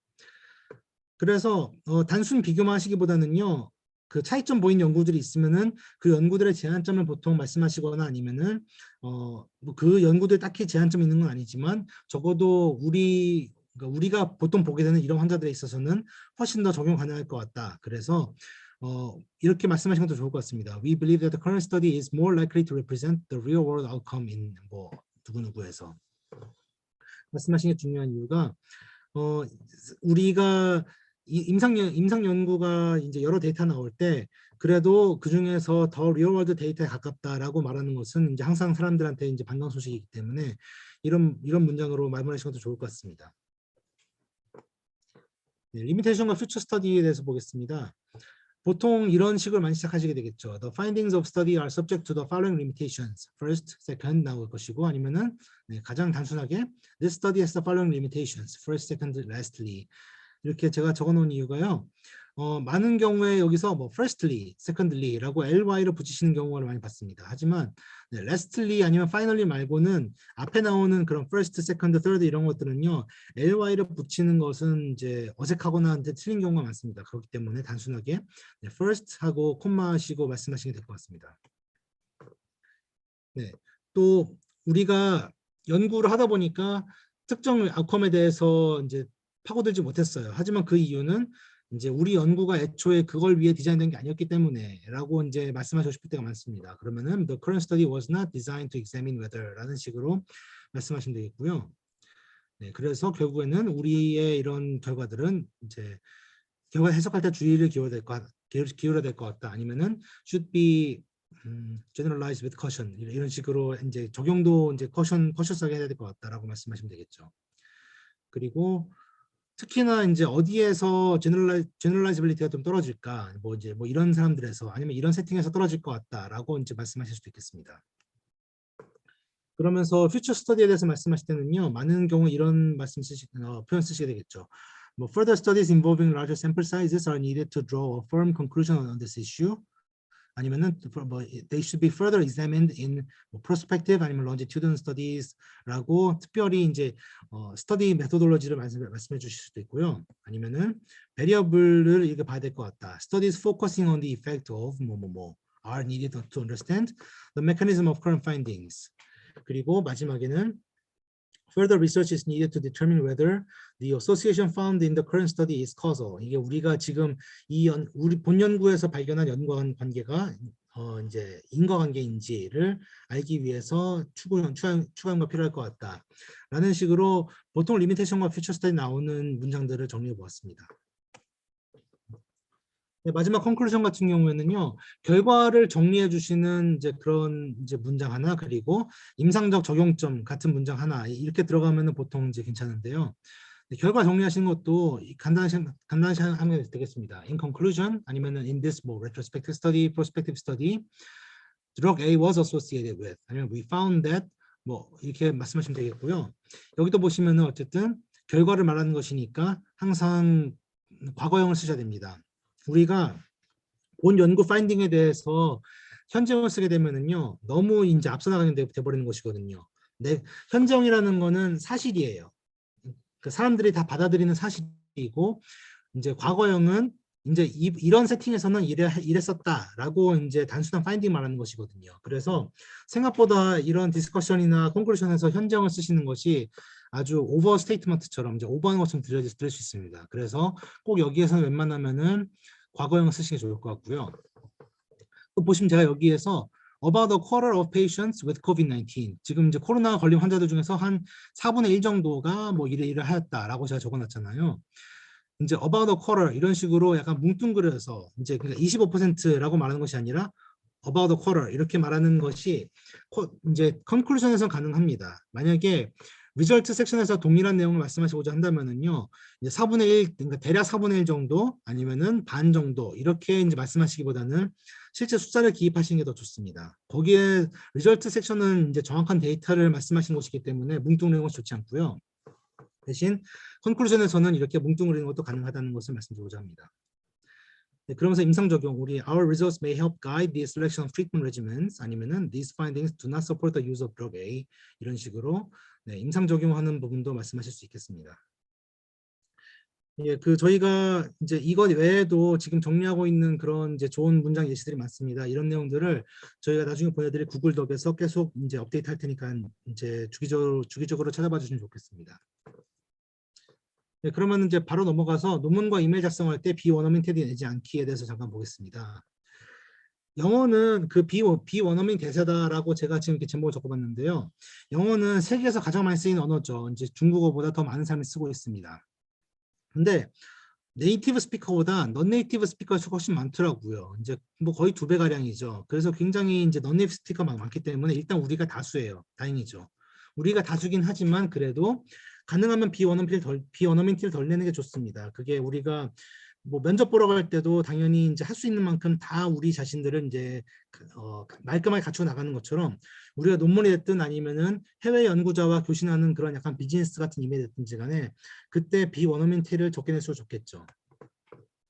그래서 단순 비교만 하시기보다는요. 그 차이점 보인 연구들이 있으면은 그 연구들의 제한점을 보통 말씀하시거나 아니면은 뭐그 연구들 딱히 제한점이 있는 건 아니지만 적어도 그러니까 우리가 보통 보게 되는 이런 환자들에 있어서는 훨씬 더 적용 가능할 것 같다. 그래서 이렇게 말씀하시는 것도 좋을 것 같습니다. We believe that the current study is more likely to represent the real world outcome in 뭐 누구누구에서 말씀하신 게 중요한 이유가 우리가 임상 연구가 이제 여러 데이터 나올 때 그래도 그 중에서 더 리얼월드 데이터에 가깝다라고 말하는 것은 이제 항상 사람들한테 이제 반가운 소식이기 때문에 이런 문장으로 말씀하시는 것도 좋을 것 같습니다. 네, 리미테이션과 퓨처 스터디에 대해서 보겠습니다. 보통 이런 식으로 많이 시작하시게 되겠죠. The findings of study are subject to the following limitations. First, second 나올 것이고 아니면은 네, 가장 단순하게 This study has the following limitations. First, second, lastly. 이렇게 제가 적어놓은 이유가요. 많은 경우에 여기서 뭐 firstly, secondly라고 ly를 붙이시는 경우를 많이 봤습니다. 하지만 네, lastly 아니면 finally 말고는 앞에 나오는 그런 first, second, third 이런 것들은요. ly를 붙이는 것은 이제 어색하거나 틀린 경우가 많습니다. 그렇기 때문에 단순하게 네, first 하고 콤마 하시고 말씀하시면 될 것 같습니다. 네, 또 우리가 연구를 하다 보니까 특정 아웃컴에 대해서 이제 파고들지 못했어요. 하지만 그 이유는 이제 우리 연구가 애초에 그걸 위해 디자인된 게 아니었기 때문에라고 이제 말씀하시고 싶을 때가 많습니다. 그러면은 the current study was not designed to examine whether라는 식으로 말씀하시면 되겠고요. 네, 그래서 결국에는 우리의 이런 결과들은 이제 결과 해석할 때 주의를 기울여야 될 것 같다. 아니면은 should be generalized with caution 이런 식으로 이제 적용도 이제 cautious하게 해야 될 것 같다라고 말씀하시면 되겠죠. 그리고 특히나 이제 어디에서 제너럴라이즈빌리티가 좀 떨어질까, 뭐 이제 뭐 이런 사람들에서 아니면 이런 세팅에서 떨어질 것 같다라고 이제 말씀하실 수도 있겠습니다. 그러면서 퓨처 스터디에 대해서 말씀하실 때는요, 많은 경우 이런 표현 쓰시게 되겠죠. 뭐 further studies involving larger sample sizes are needed to draw a firm conclusion on this issue. 아니면은 they should be further examined in prospective 아니면 longitudinal studies라고 특별히 이제 스터디 메소돌로지를 말씀해 주실 수도 있고요. 아니면은 variable를 이렇게 봐야 될 것 같다. Studies focusing on the effect of 뭐뭐뭐 are needed to understand the mechanism of current findings. 그리고 마지막에는 Further research is needed to determine whether the association found in the current study is causal. 이게 우리가 지금 우리 본 연구에서 발견한 연관 관계가 이제 인과관계인지를 알기 위해서 추가가 필요할 것 같다라는 식으로 보통 리미테이션과 퓨처 스터디 나오는 문장들을 정리해 보았습니다. 네, 마지막 컨클루전 같은 경우에는요, 결과를 정리해 주시는 이제 그런 이제 문장 하나, 그리고 임상적 적용점 같은 문장 하나 이렇게 들어가면은 보통 이제 괜찮은데요. 네, 결과 정리하시는 것도 간단히 하면 되겠습니다. In conclusion, 아니면은 in this 뭐 retrospective study, prospective study, drug A was associated with, 아니면 we found that 뭐 이렇게 말씀하시면 되겠고요. 여기도 보시면은 어쨌든 결과를 말하는 것이니까 항상 과거형을 쓰셔야 됩니다. 우리가 본 연구 파인딩에 대해서 현재형을 쓰게 되면은요, 너무 이제 앞서 나가는 데 돼버리는 것이거든요. 네, 현재형이라는 거는 사실이에요. 그 사람들이 다 받아들이는 사실이고, 이제 과거형은 이제 이런 세팅에서는 이랬었다라고 이제 단순한 파인딩 말하는 것이거든요. 그래서 생각보다 이런 디스커션이나 콘클루션에서 현재형을 쓰시는 것이 아주 오버 스테이트먼트처럼 이제 오버하는 것처럼 들릴 수 있습니다. 그래서 꼭 여기에서는 웬만하면은 과거형을 쓰시는 게 좋을 것 같고요. 또 보시면 제가 여기에서 about a quarter of patients with COVID-19 지금 이제 코로나 걸린 환자들 중에서 한 4분의 1 정도가 뭐 이래 하였다라고 제가 적어놨잖아요. 이제 about a quarter 이런 식으로 약간 뭉뚱그려서 이제 그러니까 25%라고 말하는 것이 아니라 about a quarter 이렇게 말하는 것이 이제 컨클루션에서 가능합니다. 만약에 리절트 섹션에서 동일한 내용을 말씀하시고자 한다면은요, 이제 4분의 1, 그러니까 대략 4분의 1 정도 아니면은 반 정도 이렇게 이제 말씀하시기보다는 실제 숫자를 기입하시는 게 더 좋습니다. 거기에 리절트 섹션은 이제 정확한 데이터를 말씀하신 것이기 때문에 뭉뚱그리는 것이 좋지 않고요. 대신 컨클루전에서는 이렇게 뭉뚱그리는 것도 가능하다는 것을 말씀드리고자 합니다. 네, 그러면서 임상 적용, 우리 our results may help guide the selection of treatment regimens 아니면은 these findings do not support the use of drug A 이런 식으로 네, 임상 적용하는 부분도 말씀하실 수 있겠습니다. 예, 저희가 이제 이것 외에도 지금 정리하고 있는 그런 이제 좋은 문장 예시들이 많습니다. 이런 내용들을 저희가 나중에 보내드릴 구글 덕에서 계속 이제 업데이트 할 테니까 이제 주기적으로 찾아봐 주시면 좋겠습니다. 네, 그러면 이제 바로 넘어가서 논문과 이메일 작성할 때 비원어민 태그 내지 않기에 대해서 잠깐 보겠습니다. 영어는 그 비원어민 대세다라고 제가 지금 이렇게 제목을 적어봤는데요. 영어는 세계에서 가장 많이 쓰이는 언어죠. 이제 중국어보다 더 많은 사람이 쓰고 있습니다. 근데 네이티브 스피커보다 넌 네이티브 스피커가 훨씬 많더라고요. 이제 뭐 거의 2배 가량이죠. 그래서 굉장히 이제 넌 네이티브 스피커가 많기 때문에 일단 우리가 다수예요. 다행이죠. 우리가 다수긴 하지만 그래도 가능하면 비원어민 티를 덜 내는 게 좋습니다. 그게 우리가 뭐 면접 보러 갈 때도 당연히 이제 할 수 있는 만큼 다 우리 자신들을 이제 말끔하게 갖추고 나가는 것처럼 우리가 논문이 됐든 아니면은 해외 연구자와 교신하는 그런 약간 비즈니스 같은 이메일 됐든지 간에 그때 비원어민 티를 적게 낼수록 좋겠죠.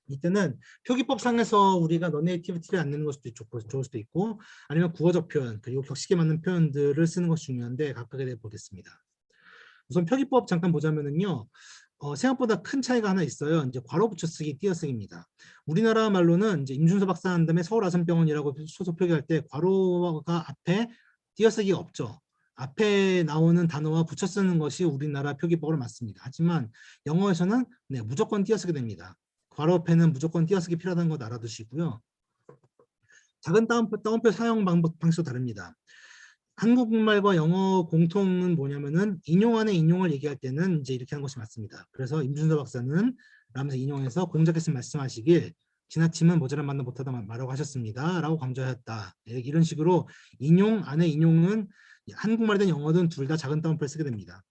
이때는 표기법상에서 우리가 넌네이티브티를 안 내는 것도 좋을 수도 있고 아니면 구어적 표현 그리고 격식에 맞는 표현들을 쓰는 것이 중요한데 각각에 대해 보겠습니다. 우선 표기법 잠깐 보자면은요. 생각보다 큰 차이가 하나 있어요. 이제 괄호 붙여쓰기, 띄어쓰기입니다. 우리나라 말로는 이제 임준서 박사 한 다음에 서울아산병원이라고 소속 표기할 때 괄호가 앞에 띄어쓰기가 없죠. 앞에 나오는 단어와 붙여 쓰는 것이 우리나라 표기법으로 맞습니다. 하지만 영어에서는 네, 무조건 띄어쓰게 됩니다. 괄호 앞에는 무조건 띄어쓰기 필요하다는 것 알아두시고요. 작은 따옴표 사용 방식도 다릅니다. 한국말과 영어 공통은 뭐냐면은 인용 안에 인용을 얘기할 때는 이제 이렇게 하는 것이 맞습니다. 그래서 임준서 박사는 라면서 인용해서 공작했으면 말씀하시길 지나치면 모자란 만도 못하다 말하고 하셨습니다. 라고 강조하였다. 이런 식으로 인용 안에 인용은 한국말이든 영어든 둘 다 작은 따옴표를 쓰게 됩니다.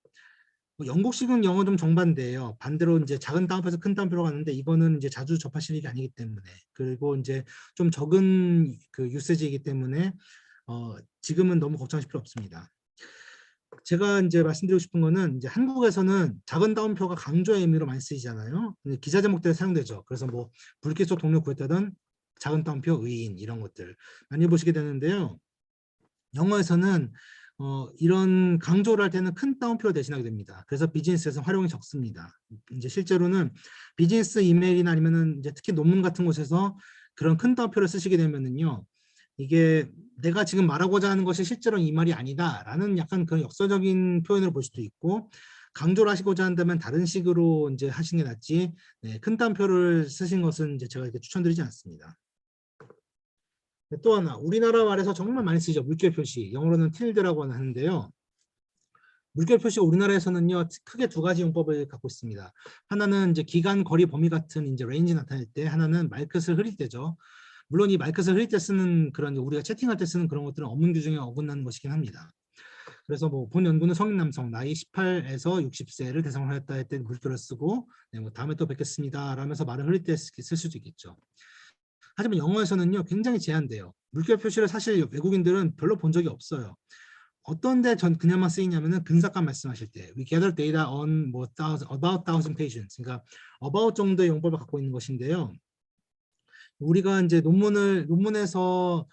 영국식은 영어 좀 정반대예요. 반대로 이제 작은 따옴표에서 큰 따옴표로 가는데 이거는 이제 자주 접하실 일이 아니기 때문에 그리고 이제 좀 적은 그 유세지이기 때문에 지금은 너무 걱정하실 필요 없습니다. 제가 이제 말씀드리고 싶은 거는 이제 한국에서는 작은 따옴표가 강조의 의미로 많이 쓰이잖아요. 기사 제목 때 사용되죠. 그래서 뭐 불길 속 동료 구했다던 작은 따옴표 의인 이런 것들 많이 보시게 되는데요. 영어에서는 이런 강조를 할 때는 큰 따옴표를 대신하게 됩니다. 그래서 비즈니스에서 활용이 적습니다. 이제 실제로는 비즈니스 이메일이나 아니면은 이제 특히 논문 같은 곳에서 그런 큰 따옴표를 쓰시게 되면은요. 이게 내가 지금 말하고자 하는 것이 실제로 이 말이 아니다라는 약간 그런 역사적인 표현으로 볼 수도 있고 강조를 하시고자 한다면 다른 식으로 이제 하시는 게 낫지 네, 큰 따옴표를 쓰신 것은 이제 제가 이렇게 추천드리지 않습니다. 또 하나 우리나라 말에서 정말 많이 쓰죠. 물결 표시 영어로는 틸드라고 하는데요. 물결 표시가 우리나라에서는요 크게 두 가지 용법을 갖고 있습니다. 하나는 이제 기간, 거리, 범위 같은 이제 레인지 나타낼 때, 하나는 말끝을 흐릴 때죠. 물론 이 말끝을 흐릴 때 쓰는 그런 우리가 채팅할 때 쓰는 그런 것들은 어문 규정에 어긋나는 것이긴 합니다. 그래서 뭐 본 연구는 성인 남성 나이 18에서 60세를 대상으로 하였다 할 때 물결을 쓰고 네, 뭐 다음에 또 뵙겠습니다 라면서 말을 흐릴 때 쓸 수도 있겠죠. 하지만 영어에서는요 굉장히 제한돼요. 물결 표시를 사실 외국인들은 별로 본 적이 없어요. 어떤 데 전 그냥만 쓰이냐면은 근사감 말씀하실 때 we gather data on 뭐 about 1,000 patients 그러니까 about 정도의 용법을 갖고 있는 것인데요. 우리가 이제 논문에서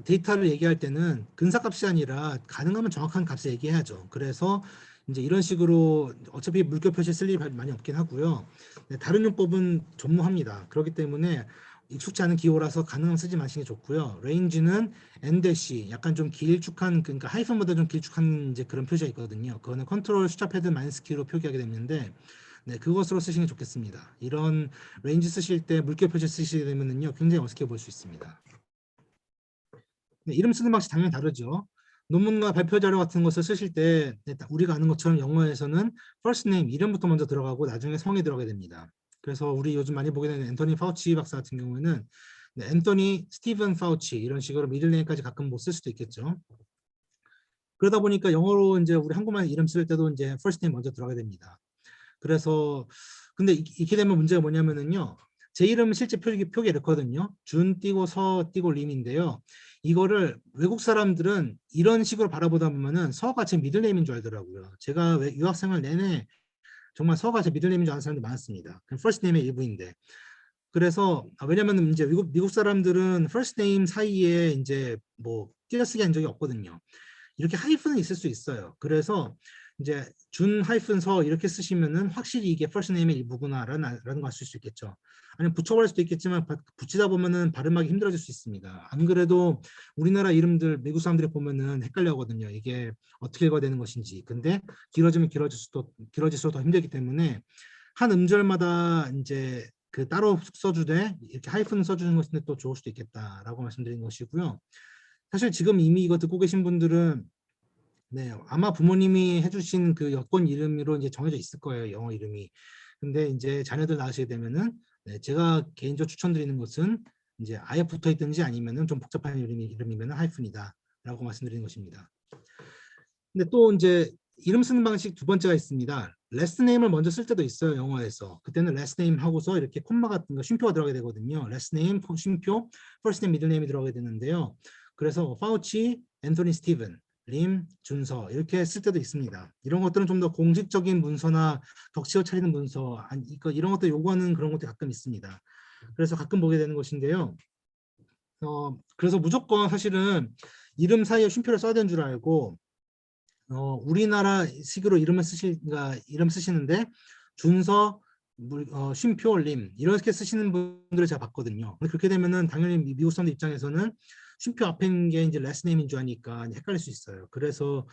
데이터를 얘기할 때는 근사값이 아니라 가능하면 정확한 값을 얘기해야죠. 그래서 이제 이런 식으로 어차피 물결 표시 쓸 일이 많이 없긴 하고요. 다른 용법은 전무합니다. 그렇기 때문에 익숙지 않은 기호라서 가능하면 쓰지 마시는 게 좋고요. 레인지는 n-, 약간 좀 길쭉한 그러니까 하이픈보다 좀 길쭉한 이제 그런 표시가 있거든요. 그거는 컨트롤 숫자 패드 마이너스 키로 표기하게 되는데 네, 그것으로 쓰시는 게 좋겠습니다. 이런 레인지 쓰실 때 물결 표시 쓰시게 되면은요 굉장히 어색해 보일 수 있습니다. 네, 이름 쓰는 방식 당연히 다르죠. 논문과 발표 자료 같은 것을 쓰실 때 우리가 아는 것처럼 영어에서는 first name 이름부터 먼저 들어가고 나중에 성이 들어가게 됩니다. 그래서 우리 요즘 많이 보게 되는 앤토니 파우치 박사 같은 경우에는 네, 앤토니 스티븐 파우치 이런 식으로 미들네임까지 가끔 못 쓸 수도 있겠죠. 그러다 보니까 영어로 이제 우리 한국말 이름 쓸 때도 이제 first name 먼저 들어가야 됩니다. 그래서 근데 이렇게 되면 문제가 뭐냐면은요. 제 이름은 실제 표기에 이렇거든요. 준 띄고 서 띄고 림인데요. 이거를 외국 사람들은 이런 식으로 바라보다 보면은 서가 제 미들네임인 줄 알더라고요. 제가 유학생활 내내 정말 서가 제 미들네임인 줄 아는 사람들이 많았습니다. first name의 일부인데. 그래서 왜냐면 이제 미국 사람들은 first name 사이에 이제 뭐 띄어쓰기 한 적이 없거든요. 이렇게 하이픈은 있을 수 있어요. 그래서 이제 준 하이픈 서 이렇게 쓰시면은 확실히 이게 first name의 일부구나라는 걸 알 수 있겠죠. 아니면 붙여버릴 수도 있겠지만 붙이다 보면은 발음하기 힘들어질 수 있습니다. 안 그래도 우리나라 이름들 미국 사람들이 보면은 헷갈려하거든요. 이게 어떻게 읽어야 되는 것인지. 근데 길어지면 길어질수록 더 힘들기 때문에 한 음절마다 이제 그 따로 써주되 이렇게 하이픈 써주는 것인데 또 좋을 수도 있겠다라고 말씀드린 것이고요. 사실 지금 이미 이거 듣고 계신 분들은 네, 아마 부모님이 해주신 그 여권 이름으로 이제 정해져 있을 거예요, 영어 이름이. 근데 이제 자녀들 낳으시게 되면은 네, 제가 개인적으로 추천드리는 것은 이제 아예 붙어 있든지 아니면은 좀 복잡한 이름이면은 하이픈이다라고 말씀드리는 것입니다. 근데 또 이제 이름 쓰는 방식 두 번째가 있습니다. 레스트 네임을 먼저 쓸 때도 있어요, 영어에서. 그때는 레스트 네임 하고서 이렇게 콤마 같은 거 쉼표가 들어가게 되거든요. 레스트 네임, 쉼표, 퍼스트 네임, 미들 네임이 들어가게 되는데요. 그래서 파우치, 앤토니 스티븐, 림, 준서 이렇게 쓸 때도 있습니다. 이런 것들은 좀 더 공식적인 문서나 덕치어 차리는 문서 이런 것들 요구하는 그런 것도 가끔 있습니다. 그래서 가끔 보게 되는 것인데요. 그래서 무조건 사실은 이름 사이에 쉼표를 써야 되는 줄 알고 우리나라식으로 이름 쓰시는데 준서, 쉼표, 림 이렇게 쓰시는 분들을 제가 봤거든요. 그렇게 되면은 당연히 미국 사람들 입장에서는 쉼표 앞에 있는 게 이제 레스 네임인 줄 아니까 헷갈릴 수 있어요. 그래서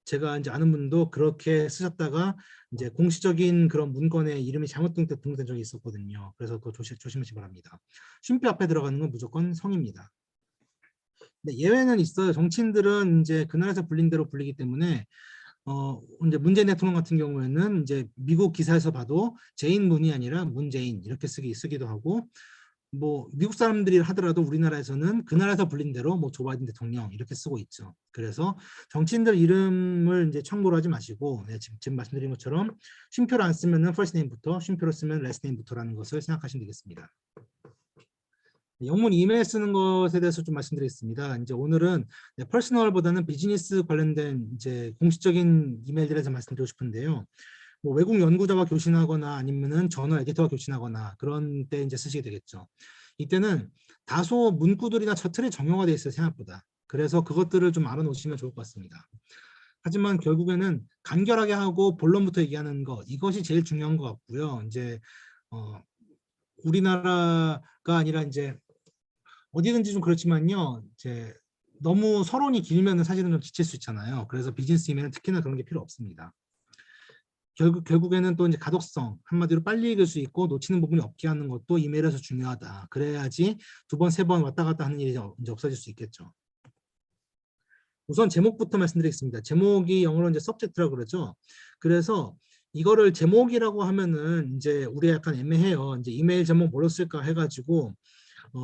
제가 이제 아는 분도 그렇게 쓰셨다가 이제 공식적인 그런 문건에 이름이 잘못 등록된 적이 있었거든요. 그래서 그거 조심하시기 바랍니다. 쉼표 앞에 들어가는 건 무조건 성입니다. 네, 예외는 있어요. 정치인들은 이제 그 나라에서 불린 대로 불리기 때문에 이제 문재인 대통령 같은 경우에는 이제 미국 기사에서 봐도 제인 문이 아니라 문재인 이렇게 쓰기도 하고 뭐 미국 사람들이 하더라도 우리나라에서는 그 나라에서 불린 대로 뭐 조 바이든 대통령 이렇게 쓰고 있죠. 그래서 정치인들 이름을 이제 참고로 하지 마시고 네, 지금 말씀드린 것처럼 쉼표를 안 쓰면은 first name부터 쉼표를 쓰면 last name부터라는 것을 생각하시면 되겠습니다. 영문 이메일 쓰는 것에 대해서 좀 말씀드리겠습니다. 이제 오늘은 퍼스널보다는 비즈니스 관련된 이제 공식적인 이메일들에 대해서 말씀드리고 싶은데요. 뭐 외국 연구자와 교신하거나 아니면은 저널 에디터와 교신하거나 그런 때 이제 쓰시게 되겠죠. 이때는 다소 문구들이나 저틀이 정형화되어 있어요, 생각보다. 그래서 그것들을 좀 알아놓으시면 좋을 것 같습니다. 하지만 결국에는 간결하게 하고 본론부터 얘기하는 것, 이것이 제일 중요한 것 같고요. 이제 우리나라가 아니라 이제 어디든지 좀 그렇지만요. 이제 너무 서론이 길면 사실은 좀 지칠 수 있잖아요. 그래서 비즈니스 이메일은 특히나 그런 게 필요 없습니다. 결국에는 또 이제 가독성, 한마디로 빨리 읽을 수 있고 놓치는 부분이 없게 하는 것도 이메일에서 중요하다. 그래야지 두 번, 세 번 왔다 갔다 하는 일이 이제 없어질 수 있겠죠. 우선 제목부터 말씀드리겠습니다. 제목이 영어로 이제 subject라고 그러죠. 그래서 이거를 제목이라고 하면은 이제 우리 약간 애매해요. 이제 이메일 제목 뭘로 쓸까 해가지고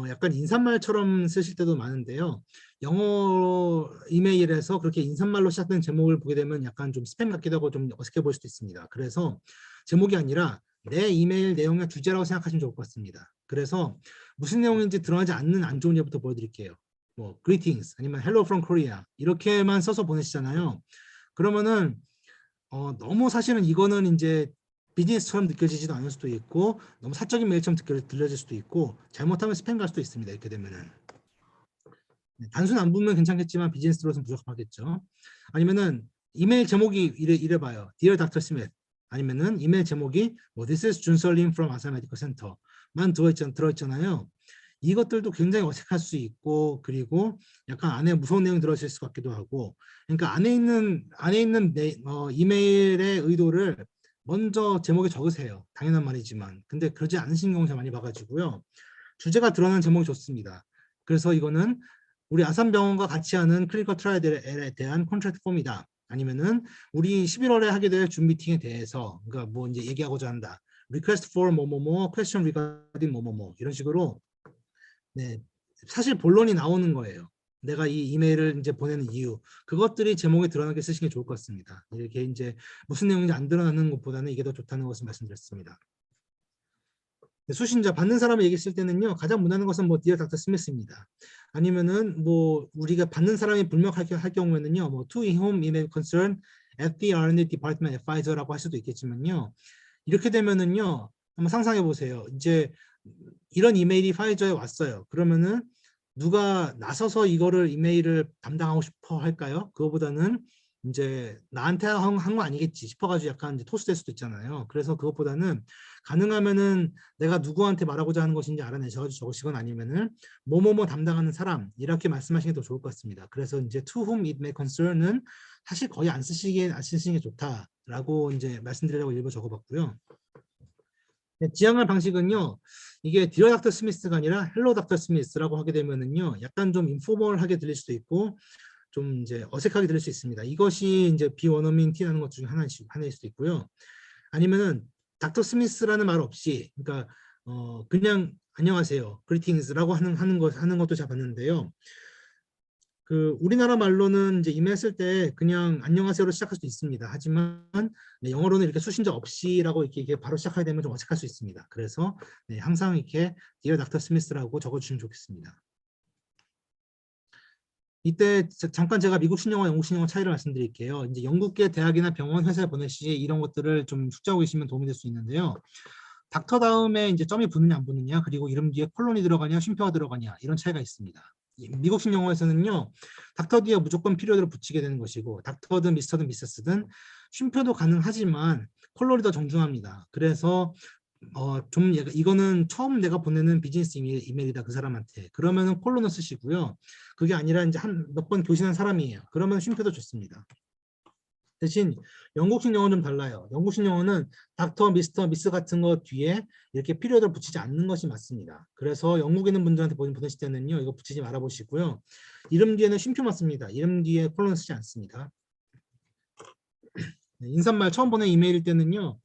약간 인사말처럼 쓰실 때도 많은데요. 영어 이메일에서 그렇게 인사말로 시작된 제목을 보게 되면 약간 좀 스팸 같기도 하고 좀 어색해 보일 수도 있습니다. 그래서 제목이 아니라 내 이메일 내용의 주제라고 생각하시면 좋을 것 같습니다. 그래서 무슨 내용인지 드러나지 않는 안 좋은 예부터 보여드릴게요. 뭐 greetings 아니면 hello from Korea 이렇게만 써서 보내시잖아요. 그러면은 너무 사실은 이거는 이제 비즈니스처럼 느껴지지도 않을 수도 있고 너무 사적인 메일처럼 들려질 수도 있고 잘못하면 스팸 갈 수도 있습니다. 이렇게 되면은 단순 안부면 괜찮겠지만 비즈니스로서는 부족하겠죠. 아니면은 이메일 제목이 이래 봐요. Dear Dr. Smith 아니면은 이메일 제목이 뭐 This is 준설님 from 아사 메디컬 센터만 들어있잖아요. 이것들도 굉장히 어색할 수 있고 그리고 약간 안에 무서운 내용이 들어있을 것 같기도 하고 그러니까 안에 있는 이메일의 의도를 먼저 제목에 적으세요. 당연한 말이지만 근데 그러지 않으신 경우 제가 많이 봐가지고요. 주제가 드러나는 제목이 좋습니다. 그래서 이거는 우리 아산병원과 같이 하는 클리니컬 트라이얼에 대한 컨트랙트 폼이다. 아니면은 우리 11월에 하게 될 줌 미팅에 대해서 그러니까 뭐 이제 얘기하고자 한다. request for 뭐뭐뭐, question regarding 뭐뭐뭐 이런 식으로 네, 사실 본론이 나오는 거예요. 내가 이 이메일을 이제 보내는 이유, 그것들이 제목에 드러나게 쓰시는 게 좋을 것 같습니다. 이렇게 이제 무슨 내용인지 안 드러나는 것보다는 이게 더 좋다는 것을 말씀드렸습니다. 수신자 받는 사람을 얘기했을 때는요, 가장 무난한 것은 뭐 Dear Dr. Smith입니다. 아니면은 뭐 우리가 받는 사람이 불명할 경우에는요, 뭐 To whom it may concern at the R&D Department Advisor라고 할 수도 있겠지만요. 이렇게 되면은요, 한번 상상해 보세요. 이제 이런 이메일이 파이저에 왔어요. 그러면은 누가 나서서 이거를 이메일을 담당하고 싶어 할까요? 그거보다는 이제 나한테 한 거 아니겠지 싶어가지고 약간 이제 토스될 수도 있잖아요. 그래서 그것보다는 가능하면은 내가 누구한테 말하고자 하는 것인지 알아내셔가지고 적으시건 아니면은 뭐뭐뭐 담당하는 사람 이렇게 말씀하시는 게 더 좋을 것 같습니다. 그래서 이제 to whom it may concern은 사실 거의 안 쓰시는 게 좋다라고 이제 말씀드리려고 일부 적어봤고요. 지향할 방식은요, 이게 디어 닥터 스미스가 아니라 헬로 닥터 스미스라고 하게 되면은요, 약간 좀 인포멀하게 들릴 수도 있고, 좀 이제 어색하게 들릴 수 있습니다. 이것이 이제 비원어민 티나는 것 중에 하나일 수도 있고요. 아니면은 닥터 스미스라는 말 없이, 그러니까 그냥 안녕하세요, 그리팅스라고 하는 것도 제가 봤는데요. 그 우리나라 말로는 이제 이메일 쓸 때 그냥 안녕하세요로 시작할 수도 있습니다. 하지만 네, 영어로는 이렇게 수신자 없이라고 이렇게 바로 시작하게 되면 좀 어색할 수 있습니다. 그래서 네, 항상 이렇게 Dear Dr. Smith라고 적어주시면 좋겠습니다. 이때 잠깐 제가 미국 신영어, 영국 신영어 차이를 말씀드릴게요. 이제 영국계 대학이나 병원, 회사에 보내시 이런 것들을 좀 숙지하고 계시면 도움이 될 수 있는데요. 닥터 다음에 이제 점이 붙느냐 안 붙느냐, 그리고 이름 뒤에 콜론이 들어가냐 쉼표가 들어가냐 이런 차이가 있습니다. 미국식 영어에서는요, 닥터 뒤에 무조건 필요대로 붙이게 되는 것이고, 닥터든 미스터든 미세스든 쉼표도 가능하지만 콜론이 더 정중합니다. 그래서 좀 이거는 처음 내가 보내는 비즈니스 이메일이다 그 사람한테, 그러면은 콜론을 쓰시고요. 그게 아니라 이제 한 몇 번 교신한 사람이에요. 그러면 쉼표도 좋습니다. 대신 영국식 영어는 좀 달라요. 영국식 영어는 닥터, 미스터, 미스 같은 거 뒤에 이렇게 피리어드를 붙이지 않는 것이 맞습니다. 그래서 영국에 있는 분들한테 보내실 때는요, 이거 붙이지 말아 보시고요. 이름 뒤에는 쉼표만 씁니다. 이름 뒤에 콜론 쓰지 않습니다. 인사말 처음 보낸 이메일일 때는요,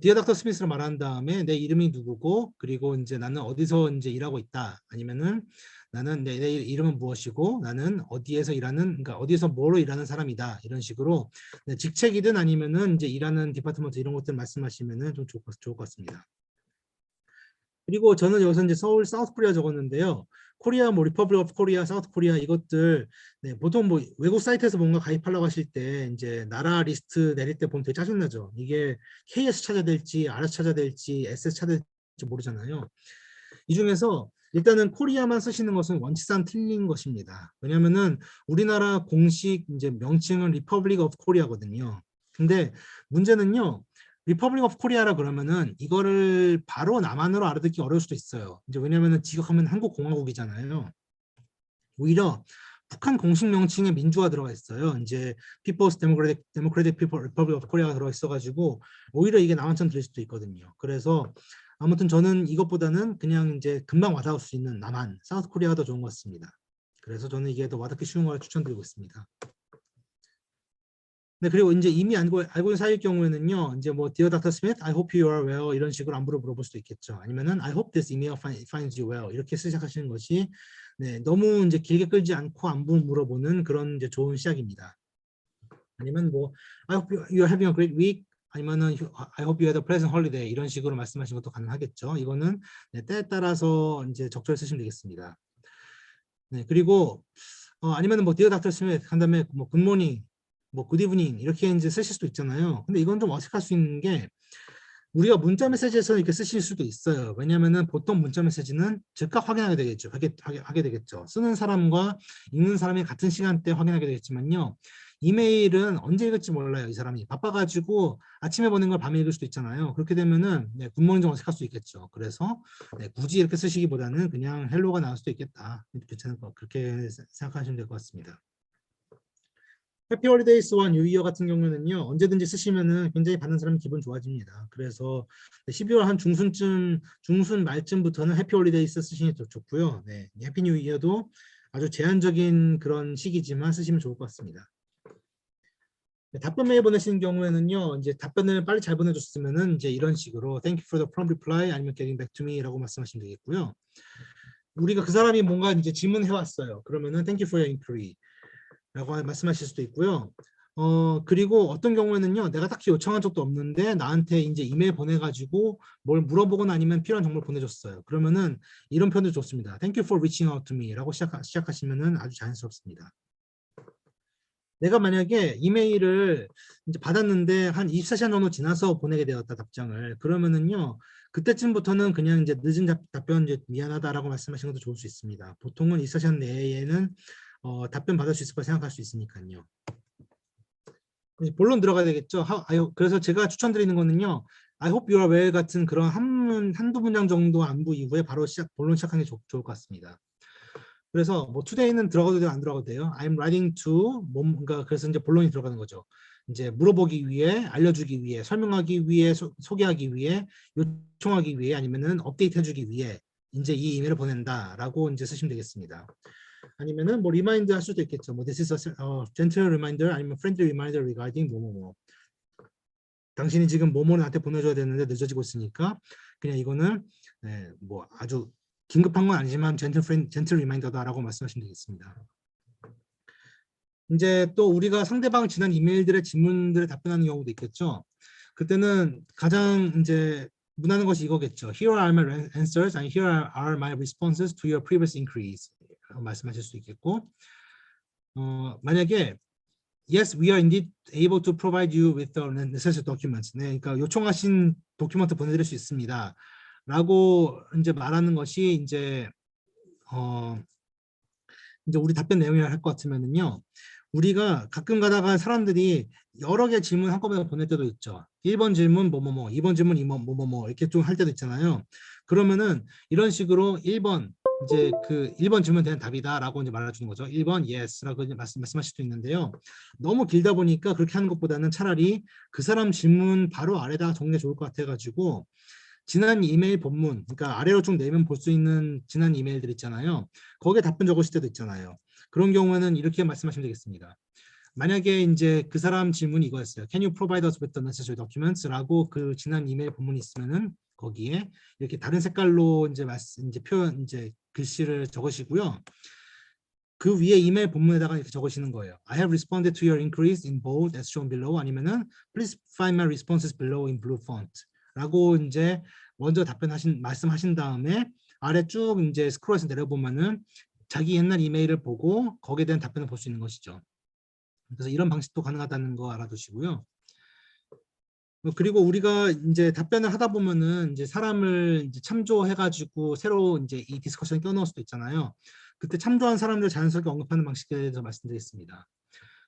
디어 닥터 스미스로 말한 다음에 내 이름이 누구고, 그리고 이제 나는 어디서 이제 일하고 있다, 아니면은 나는 내 이름은 무엇이고 나는 어디에서 일하는, 그러니까 어디에서 뭐로 일하는 사람이다, 이런 식으로 직책이든 아니면은 이제 일하는 디파트먼트 이런 것들 말씀하시면은 좀 좋을 것 같습니다. 그리고 저는 여기서 이제 서울 사우스 코리아 적었는데요. 코리아, 뭐 리퍼블릭 오브 코리아, 사우스 코리아 이것들 네, 보통 뭐 외국 사이트에서 뭔가 가입하려고 하실 때 이제 나라 리스트 내릴 때 보면 되게 짜증나죠. 이게 KS 찾아야 될지 RS 찾아야 될지 SS 찾아야 될지 모르잖아요. 이 중에서 일단은 코리아만 쓰시는 것은 원칙상 틀린 것입니다. 왜냐면은 우리나라 공식 이제 명칭은 리퍼블릭 오브 코리아거든요. 근데 문제는요, 리퍼블릭 오브 코리아라 그러면은 이거를 바로 남한으로 알아듣기 어려울 수도 있어요. 이제 왜냐면은 지역하면 한국 공화국이잖아요. 오히려 북한 공식 명칭에 민주화 들어가 있어요. 이제 People's Democratic People Republic of Korea가 들어가 있어가지고 오히려 이게 남한처럼 들릴 수도 있거든요. 그래서 아무튼 저는 이것보다는 그냥 이제 금방 와닿을 수 있는 남한, 사우스 코리아가 더 좋은 것 같습니다. 그래서 저는 이게 더 와닿기 쉬운 걸 추천드리고 있습니다. 네, 그리고 이제 이미 알고 있는 사이일 경우에는요, 이제 뭐 Dear Dr. Smith, I hope you are well 이런 식으로 안부를 물어볼 수도 있겠죠. 아니면은 I hope this email finds you well 이렇게 시작하시는 것이 네, 너무 이제 길게 끌지 않고 안부 물어보는 그런 이제 좋은 시작입니다. 아니면 뭐 I hope you are having a great week, 아니면은 I hope you had a pleasant holiday 이런 식으로 말씀하시는 것도 가능하겠죠. 이거는 네, 때에 따라서 이제 적절히 쓰시면 되겠습니다. 네, 그리고 아니면은 뭐 Dear Dr. Smith 한 다음에 뭐 Good morning, 뭐 good evening 이렇게 이제 쓰실 수도 있잖아요. 근데 이건 좀 어색할 수 있는 게 우리가 문자 메시지에서 이렇게 쓰실 수도 있어요. 왜냐하면은 보통 문자 메시지는 즉각 확인하게 되겠죠. 하게 되겠죠. 쓰는 사람과 읽는 사람이 같은 시간대에 확인하게 되겠지만요. 이메일은 언제 읽을지 몰라요. 이 사람이 바빠가지고 아침에 보낸 걸 밤에 읽을 수도 있잖아요. 그렇게 되면은 네, 굿모닝 좀 어색할 수 있겠죠. 그래서 네, 굳이 이렇게 쓰시기보다는 그냥 헬로가 나올 수도 있겠다. 괜찮을 것, 그렇게 생각하시면 될 것 같습니다. 해피 홀리데이스와 뉴 이어 같은 경우는요, 언제든지 쓰시면은 굉장히 받는 사람이 기분 좋아집니다. 그래서 12월 한 중순 말쯤부터는 해피 홀리데이스 쓰시는 게 좋고요. 네, 해피 뉴 이어도 아주 제한적인 그런 시기지만 쓰시면 좋을 것 같습니다. 네, 답변 메일 보내시는 경우에는요, 이제 답변을 빨리 잘 보내줬으면은 이제 이런 식으로 Thank you for the prompt reply 아니면 Getting back to me라고 말씀하시면 되겠고요. 우리가 그 사람이 뭔가 이제 질문해 왔어요. 그러면은 thank you for your inquiry라고 말씀하실 수도 있고요. 그리고 어떤 경우에는요, 내가 딱히 요청한 적도 없는데 나한테 이제 이메일 보내가지고 뭘 물어보거나 아니면 필요한 정보를 보내줬어요. 그러면은 이런 표현도 좋습니다. Thank you for reaching out to me라고 시작하시면은 아주 자연스럽습니다. 내가 만약에 이메일을 이제 받았는데 한 24시간 정도 지나서 보내게 되었다 답장을, 그러면은요 그때쯤부터는 그냥 이제 늦은 답변 이제 미안하다라고 말씀하시는 것도 좋을 수 있습니다. 보통은 24시간 내에는 답변 받을 수 있을 거라 생각할 수 있으니까요. 본론 들어가야 되겠죠. 그래서 제가 추천드리는 거는요, I hope you are well 같은 그런 한두 문장 정도 안부 이후에 바로 본론 시작하는 게 좋을 것 같습니다. 그래서 뭐 today는 들어가도 돼요, 안 들어가도 돼요. I'm writing to 뭔가, 그래서 이제 본론이 들어가는 거죠. 이제 물어보기 위해, 알려주기 위해, 설명하기 위해, 소개하기 위해, 요청하기 위해, 아니면은 업데이트 해주기 위해 이제 이 이메일을 보낸다라고 이제 쓰시면 되겠습니다. 아니면은 뭐 리마인드 할 수도 있겠죠. 뭐 this is a gentle reminder, 아니면 friendly reminder regarding 뭐뭐뭐. 당신이 지금 뭐뭐를 나한테 보내줘야 되는데 늦어지고 있으니까 그냥 이거는 뭐 아주 긴급한 건 아니지만 젠틀 리마인더다라고 말씀하시면 되겠습니다. 이제 또 우리가 상대방 지난 이메일들의 질문들에 답변하는 경우도 있겠죠. 그때는 가장 이제 무난한 것이 이거겠죠. Here are my answers and here are my responses to your previous inquiries. 말씀하실 수 있겠고, 만약에 Yes, we are indeed able to provide you with the necessary documents. 네, 그러니까 요청하신 도큐먼트 보내드릴 수 있습니다. 라고 이제 말하는 것이 이제 우리 답변 내용이라 할 것 같으면은요, 우리가 가끔 가다가 사람들이 여러 개 질문 한꺼번에 보낼 때도 있죠. 1번 질문 뭐뭐뭐, 2번 질문 뭐뭐뭐 이렇게 좀 할 때도 있잖아요. 그러면은 이런 식으로 1번 이제 그 1번 질문 대한 답이다라고 이제 말해주는 거죠. 1번 yes라고 이제 말씀하실 수도 있는데요. 너무 길다 보니까 그렇게 하는 것보다는 차라리 그 사람 질문 바로 아래다가 적는 게 좋을 것 같아가지고, 지난 이메일 본문, 그러니까 아래로 쭉 내면 볼 수 있는 지난 이메일들 있잖아요. 거기에 답변 적으실 때도 있잖아요. 그런 경우에는 이렇게 말씀하시면 되겠습니다. 만약에 이제 그 사람 질문이 이거였어요. Can you provide us with the necessary documents?라고 그 지난 이메일 본문이 있으면은 거기에 이렇게 다른 색깔로 이제 표현 이제 글씨를 적으시고요. 그 위에 이메일 본문에다가 이렇게 적으시는 거예요. I have responded to your inquiries in bold as shown below, 아니면은 please find my responses below in blue font. 라고 이제 먼저 말씀하신 다음에 아래 쭉 이제 스크롤해서 내려보면은 자기 옛날 이메일을 보고 거기에 대한 답변을 볼 수 있는 것이죠. 그래서 이런 방식도 가능하다는 거 알아두시고요. 그리고 우리가 이제 답변을 하다 보면은 이제 사람을 이제 참조해가지고 새로 이제 이 디스커션에 껴넣을 수도 있잖아요. 그때 참조한 사람들 자연스럽게 언급하는 방식에 대해서 말씀드리겠습니다.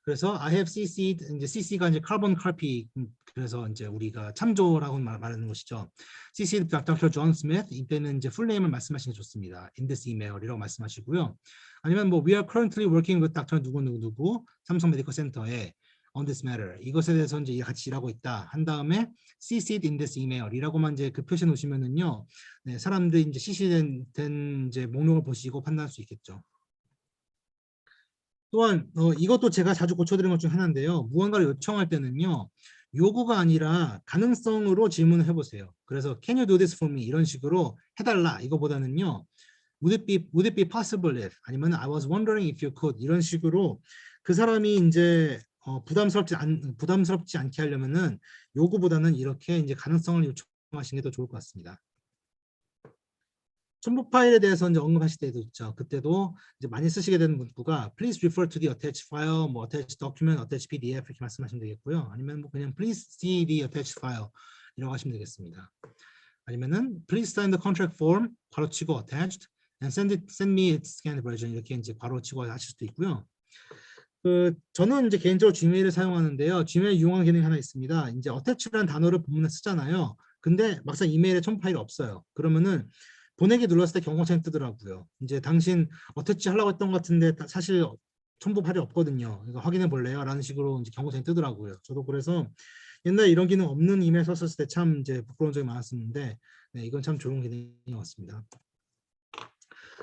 그래서 I have CC'd, 이제 CC가 이제 카본 카피, 그래서 이제 우리가 참조라고 말하는 것이죠. CC'd Dr. John Smith, 이때는 이제 풀네임을 말씀하시는 게 좋습니다. In this email이라고 말씀하시고요. 아니면 뭐 we are currently working with Dr. 누구 삼성 메디컬 센터에 on this matter, 이것에 대해서 이제 같이 일하고 있다 한 다음에 CC'd in this email이라고만 이제 그 표시해 놓으시면은요, 네, 사람들이 이제 CC된 이제 목록을 보시고 판단할 수 있겠죠. 또한 이것도 제가 자주 고쳐드리는 것 중 하나인데요. 무언가를 요청할 때는요, 요구가 아니라 가능성으로 질문을 해보세요. 그래서 Can you do this for me? 이런 식으로 해달라 이거보다는요, Would it be possible if? 아니면 I was wondering if you could? 이런 식으로 그 사람이 이제 부담스럽지 않게 하려면은 요구보다는 이렇게 이제 가능성을 요청하시는 게 더 좋을 것 같습니다. 첨부 파일에 대해서 이제 언급하실 때도 있죠. 그때도 이제 많이 쓰시게 되는 문구가 please refer to the attached file, 뭐 attached document, attached PDF 이렇게 말씀하시면 되겠고요. 아니면 뭐 그냥 please see the attached file 이라고 하시면 되겠습니다. 아니면은 please sign the contract form 괄호치고 attached and send me its scanned version 이렇게 이제 괄호치고 하실 수도 있고요. 저는 이제 개인적으로 Gmail을 사용하는데요. Gmail 이용한 기능이 하나 있습니다. 이제 attach라는 단어를 본문에 쓰잖아요. 근데 막상 이메일에 첨부 파일이 없어요. 그러면은 보내기 눌렀을 때 경고창이 뜨더라고요. 이제 당신 어태치 하려고 했던 것 같은데 사실 첨부 파일이 없거든요. 이거 확인해 볼래요? 라는 식으로 이제 경고창이 뜨더라고요. 저도 그래서 옛날에 이런 기능 없는 이메일 썼을 때 참 이제 부끄러운 적이 많았었는데, 네, 이건 참 좋은 기능인 것 같습니다.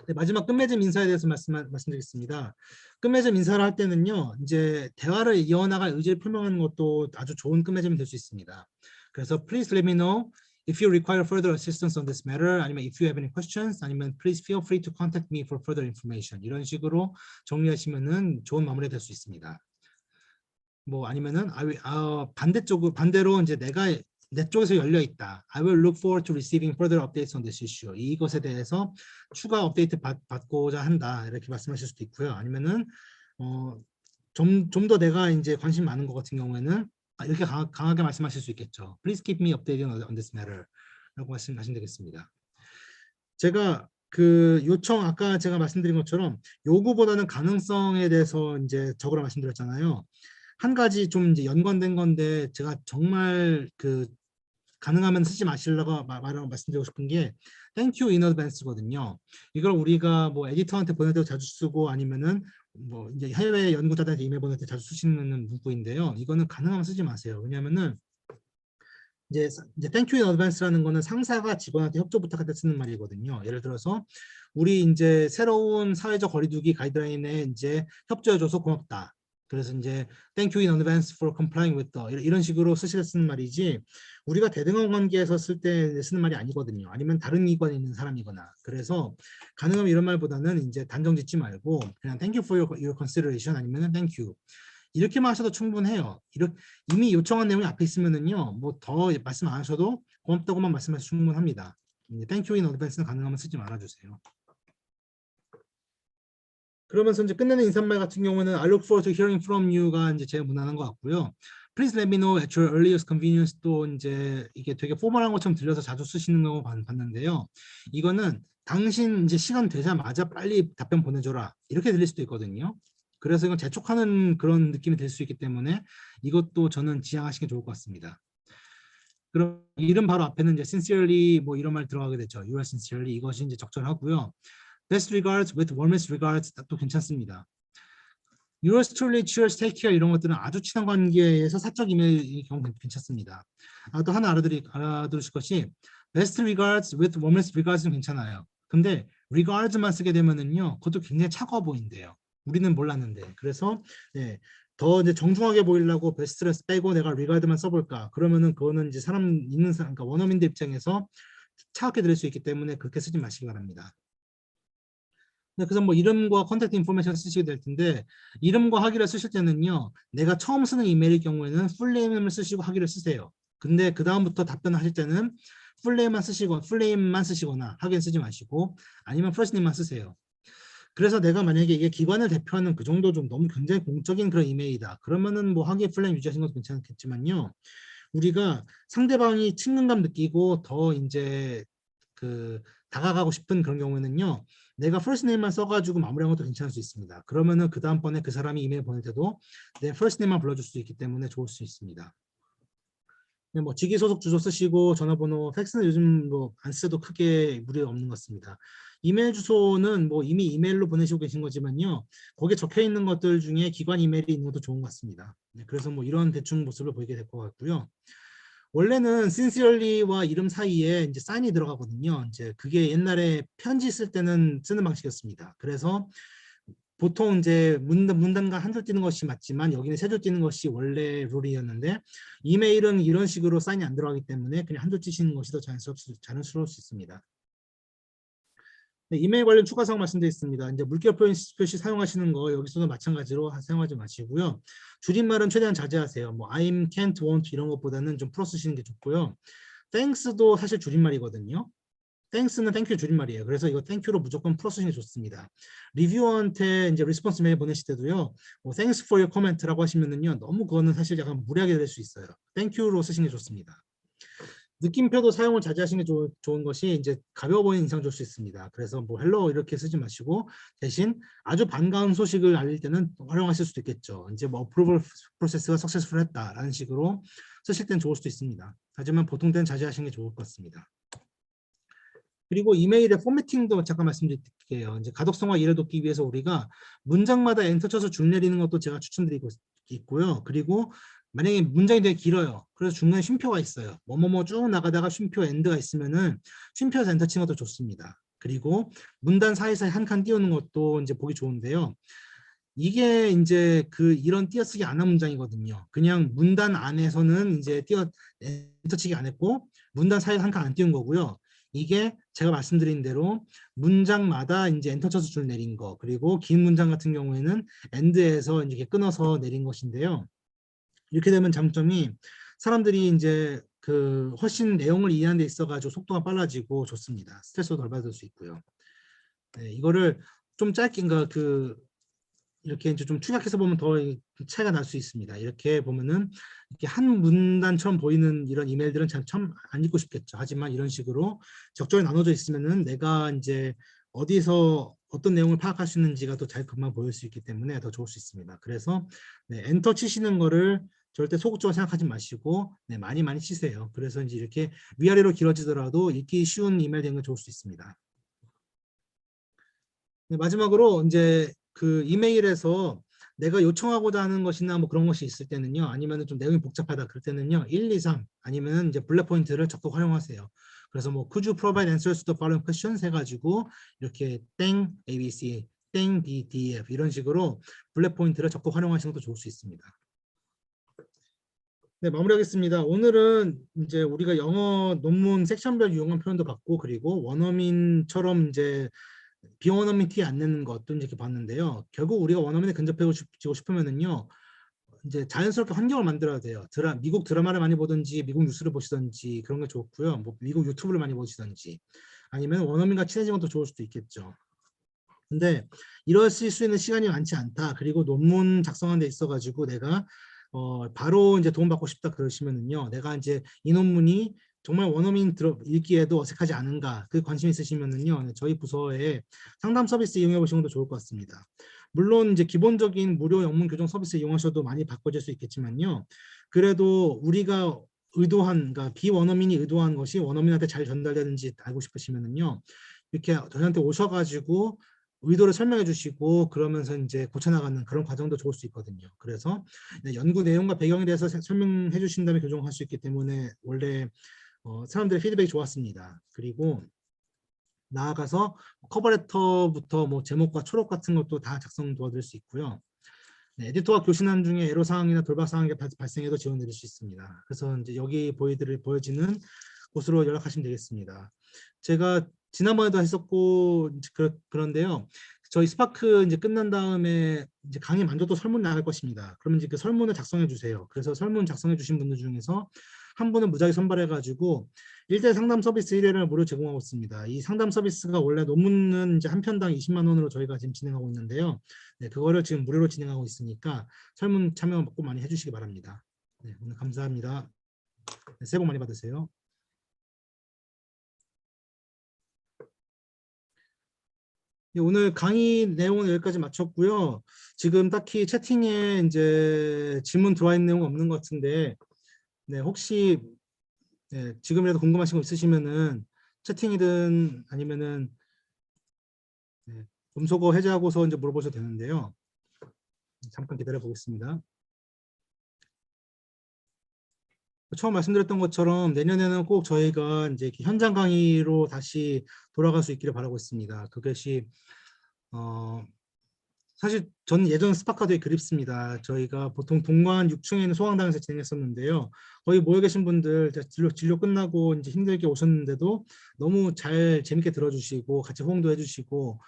네, 마지막 끝맺음 인사에 대해서 말씀드리겠습니다. 끝맺음 인사를 할 때는요, 이제 대화를 이어나갈 의지를 표명하는 것도 아주 좋은 끝맺음이 될 수 있습니다. 그래서 please let me know If you require further assistance on this matter, 아니면 if you have any questions, 아니면 please feel free to contact me for further information. 이런 식으로 정리하시면은 좋은 마무리가 될 수 있습니다. 뭐 아니면은 반대로 이제 내 쪽에서 열려 있다. I will look forward to receiving further updates on this issue. 이것에 대해서 추가 업데이트 받고자 한다. 이렇게 말씀하실 수도 있고요. 아니면은 좀 더 내가 이제 관심 많은 것 같은 경우에는 이렇게 강하게 말씀하실 수 있겠죠. Please keep me updated on this matter. 라고 말씀하시면 되겠습니다. 제가 그 요청 아까 제가 말씀드린 것처럼 요구보다는 가능성에 대해서 이제 적으라 말씀드렸잖아요. 한 가지 좀 이제 연관된 건데 제가 정말 그 가능하면 쓰지 마시려고 말씀드리고 싶은 게 Thank you in advance거든요. 이걸 우리가 뭐 에디터한테 보낼 때도 자주 쓰고 아니면은 뭐 이제 해외 연구자들한테 이메일 보낼 때 자주 쓰시는 문구인데요. 이거는 가능하면 쓰지 마세요. 왜냐하면은 이제 Thank you in advance라는 거는 상사가 직원한테 협조 부탁할 때 쓰는 말이거든요. 예를 들어서 우리 이제 새로운 사회적 거리두기 가이드라인에 이제 협조해줘서 고맙다. 그래서 이제 Thank you in advance for complying with the 이런 식으로 쓰는 말이지 우리가 대등한 관계에서 쓸 때 쓰는 말이 아니거든요. 아니면 다른 기관에 있는 사람이거나. 그래서 가능하면 이런 말보다는 이제 단정 짓지 말고 그냥 Thank you for your consideration 아니면 Thank you 이렇게만 하셔도 충분해요. 이미 요청한 내용이 앞에 있으면은요, 뭐 더 말씀 안 하셔도 고맙다고만 말씀하셔도 충분합니다. Thank you in advance는 가능하면 쓰지 말아주세요. 그러면서 이제 끝내는 인사말 같은 경우는 I look forward to hearing from you가 이제 제일 무난한 것 같고요. Please let me know at your earliest convenience 또 이제 이게 되게 포멀한 것처럼 들려서 자주 쓰시는 거 봤는데요. 이거는 당신 이제 시간 되자마자 빨리 답변 보내줘라 이렇게 들릴 수도 있거든요. 그래서 이건 재촉하는 그런 느낌이 들 수 있기 때문에 이것도 저는 지양하시는 게 좋을 것 같습니다. 그럼 이름 바로 앞에는 이제 sincerely 뭐 이런 말 들어가게 되죠. You are sincerely 이것이 이제 적절하고요. Best regards with warmest regards 또 괜찮습니다. Yours truly, cheers, take care 이런 것들은 아주 친한 관계에서 사적 이메일의 경우 괜찮습니다. 또 하나 알아두실 것이 best regards with warmest regards는 괜찮아요. 근데 regards만 쓰게 되면은요, 그것도 굉장히 차가워 보인대요. 우리는 몰랐는데. 그래서 네, 더 이제 정중하게 보이려고 best를 빼고 내가 regard만 써볼까? 그러면은 그거는 이제 그러니까 원어민들 입장에서 차갑게 들릴 수 있기 때문에 그렇게 쓰지 마시기 바랍니다. 네, 그래서 뭐 이름과 컨택트 인포메이션 쓰시게 될 텐데 이름과 하기를 쓰실 때는요 내가 처음 쓰는 이메일일 경우에는 풀네임을 쓰시고 하기를 쓰세요. 근데 그 다음부터 답변을 하실 때는 풀네임만 쓰시거나 하기를 쓰지 마시고 아니면 퍼스트네임만 쓰세요. 그래서 내가 만약에 이게 기관을 대표하는 그 정도 좀 너무 굉장히 공적인 그런 이메일이다. 그러면은 뭐 하기에 풀네임 유지하시는 것도 괜찮겠지만요. 우리가 상대방이 친근감 느끼고 더 이제 그 다가가고 싶은 그런 경우에는요. 내가 퍼스트네임만 써가지고 마무리한 것도 괜찮을 수 있습니다. 그러면은 그 다음번에 그 사람이 이메일 보낼 때도 내 퍼스트네임만 불러줄 수 있기 때문에 좋을 수 있습니다. 뭐 직위 소속 주소 쓰시고 전화번호 팩스는 요즘 뭐 안 써도 크게 무리가 없는 것 같습니다. 이메일 주소는 뭐 이미 이메일로 보내시고 계신 거지만요. 거기에 적혀 있는 것들 중에 기관 이메일이 있는 것도 좋은 것 같습니다. 네, 그래서 뭐 이런 대충 모습을 보이게 될 것 같고요. 원래는 sincerely와 이름 사이에 이제 sign이 들어가거든요. 이제 그게 옛날에 편지 쓸 때는 쓰는 방식이었습니다. 그래서 보통 이제 문단과 한 줄 띄는 것이 맞지만 여기는 세 줄 띄는 것이 원래 룰이었는데 이메일은 이런 식으로 사인이 안 들어가기 때문에 그냥 한 줄 띄시는 것이 더 자연스러울 수 있습니다. 네, 이메일 관련 추가 사항 말씀드리겠습니다. 이제 물결 표시 사용하시는 거 여기서도 마찬가지로 사용하지 마시고요. 줄임말은 최대한 자제하세요. 뭐 I'm, can't, won't 이런 것보다는 좀 풀어 쓰시는 게 좋고요. thanks도 사실 줄임말이거든요. thanks는 thank you 줄임말이에요. 그래서 이거 thank you로 무조건 풀어 쓰시는 게 좋습니다. 리뷰어한테 이제 리스폰스 메일 보내실 때도요. 뭐 thanks for your comment라고 하시면은요. 너무 그거는 사실 약간 무리하게 될 수 있어요. thank you로 쓰시는 게 좋습니다. 느낌표도 사용을 자제하시는 게 좋은 것이 이제 가벼워 보이는 인상 줄 수 있습니다. 그래서 뭐 헬로 이렇게 쓰지 마시고 대신 아주 반가운 소식을 알릴 때는 활용하실 수도 있겠죠. 이제 뭐 어프로벌 프로세스가 석세스풀 했다라는 식으로 쓰실 때는 좋을 수도 있습니다. 하지만 보통 때는 자제하시는 게 좋을 것 같습니다. 그리고 이메일의 포매팅도 잠깐 말씀드릴게요. 이제 가독성과 이해를 돕기 위해서 우리가 문장마다 엔터 쳐서 줄 내리는 것도 제가 추천드리고 있고요. 그리고 만약에 문장이 되게 길어요. 그래서 중간에 쉼표가 있어요. 뭐뭐뭐 쭉 나가다가 쉼표 엔드가 있으면은 쉼표에서 엔터 치는 것도 좋습니다. 그리고 문단 사이사이 한 칸 띄우는 것도 이제 보기 좋은데요. 이게 이제 이런 띄어쓰기 안 한 문장이거든요. 그냥 문단 안에서는 이제 엔터치기 안 했고 문단 사이에 한 칸 안 띄운 거고요. 이게 제가 말씀드린 대로 문장마다 이제 엔터 쳐서 줄 내린 거, 그리고 긴 문장 같은 경우에는 엔드에서 이렇게 끊어서 내린 것인데요. 이렇게 되면 장점이 사람들이 이제 그 훨씬 내용을 이해하는 데 있어가지고 속도가 빨라지고 좋습니다. 스트레스도 덜 받을 수 있고요. 네, 이거를 좀 짧게, 그러니까 이렇게 이제 좀 축약해서 보면 더 차이가 날 수 있습니다. 이렇게 보면은 이렇게 한 문단처럼 보이는 이런 이메일들은 참 안 읽고 싶겠죠. 하지만 이런 식으로 적절히 나눠져 있으면은 내가 이제 어디서 어떤 내용을 파악할 수 있는지가 더 잘 금방 보일 수 있기 때문에 더 좋을 수 있습니다. 그래서 네, 엔터 치시는 거를 절대 소극적으로 생각하지 마시고 네, 많이 치세요. 그래서 이제 이렇게 위아래로 길어지더라도 읽기 쉬운 이메일 되는 건 좋을 수 있습니다. 네, 마지막으로 이제 그 이메일에서 내가 요청하고자 하는 것이나 뭐 그런 것이 있을 때는요, 아니면 좀 내용이 복잡하다 그럴 때는요, 1, 2, 3 아니면 이제 블랙 포인트를 적극 활용하세요. 그래서 뭐 could you provide answers to the following questions 해가지고 이렇게 땡 ABC, 땡 B, D, F 이런 식으로 블랙 포인트를 적극 활용하시는 것도 좋을 수 있습니다. 네, 마무리하겠습니다. 오늘은 이제 우리가 영어 논문 섹션별 유용한 표현도 봤고, 그리고 원어민처럼 이제 비원어민 티 안 내는 것도 이렇게 봤는데요. 결국 우리가 원어민에 근접해지고 싶으면은요, 이제 자연스럽게 환경을 만들어야 돼요. 미국 드라마를 많이 보든지, 미국 뉴스를 보시든지 그런 게 좋고요. 뭐 미국 유튜브를 많이 보시든지, 아니면 원어민과 친해지는 것도 좋을 수도 있겠죠. 근데 이러실 수 있는 시간이 많지 않다. 그리고 논문 작성하는 데 있어가지고 내가 바로 이제 도움받고 싶다 그러시면은요, 내가 이제 이 논문이 정말 원어민 읽기에도 어색하지 않은가, 그 관심 있으시면은요, 저희 부서에 상담 서비스 이용해 보시는 것도 좋을 것 같습니다. 물론 이제 기본적인 무료 영문 교정 서비스 이용하셔도 많이 바꿔질 수 있겠지만요, 그래도 우리가 의도한, 그러니까 비원어민이 의도한 것이 원어민한테 잘 전달되는지 알고 싶으시면은요, 이렇게 저희한테 오셔가지고 의도를 설명해 주시고 그러면서 이제 고쳐나가는 그런 과정도 좋을 수 있거든요. 그래서 연구 내용과 배경에 대해서 설명해 주신 다음에 교정할 수 있기 때문에 원래 사람들의 피드백이 좋았습니다. 그리고 나아가서 커버레터부터 뭐 제목과 초록 같은 것도 다 작성 도와드릴 수 있고요. 네, 에디터와 교신한 중에 애로사항이나 돌발사항이 발생해도 지원드릴 수 있습니다. 그래서 이제 여기 보여지는 곳으로 연락하시면 되겠습니다. 제가 지난번에도 했었고 그런데요. 저희 스파크 이제 끝난 다음에 이제 강의 만족도 설문 나갈 것입니다. 그러면 이제 그 설문을 작성해 주세요. 그래서 설문 작성해 주신 분들 중에서 한 분은 무작위 선발해 가지고 1대 상담 서비스 1회를 무료 제공하고 있습니다. 이 상담 서비스가 원래 논문은 이제 한 편당 20만 원으로 저희가 지금 진행하고 있는데요. 네, 그거를 지금 무료로 진행하고 있으니까 설문 참여 꼭 많이 해주시기 바랍니다. 네, 오늘 감사합니다. 네, 새해 복 많이 받으세요. 네, 오늘 강의 내용은 여기까지 마쳤고요. 지금 딱히 채팅에 이제 질문 들어와 있는 내용 없는 것 같은데, 네, 혹시 네, 지금이라도 궁금하신 거 있으시면은 채팅이든 아니면은 네, 음소거 해제하고서 이제 물어보셔도 되는데요. 잠깐 기다려 보겠습니다. 처음 말씀드렸던 것처럼 내년에는 꼭 저희가 이제 현장 강의로 다시 돌아갈 수 있기를 바라고 있습니다. 그것이 사실 저는 예전 스파카 되게 그립습니다. 저희가 보통 동관 6층에 있는 소강당에서 진행했었는데요. 거기 모여 계신 분들 진료 끝나고 이제 힘들게 오셨는데도 너무 잘 재밌게 들어주시고 같이 호응도 해주시고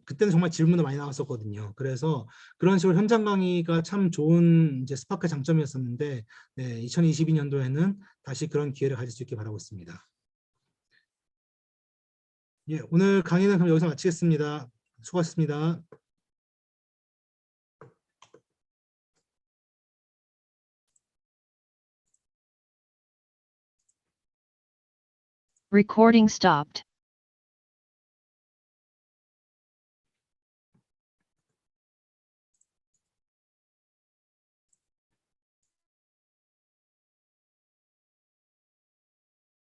그때는 정말 질문도 많이 나왔었거든요. 그래서 그런 식으로 현장 강의가 참 좋은 이제 스파크 장점이었었는데 네, 2022년도에는 다시 그런 기회를 가질 수 있게 바라고 있습니다. 예, 오늘 강의는 그럼 여기서 마치겠습니다. 수고하셨습니다. Recording stopped.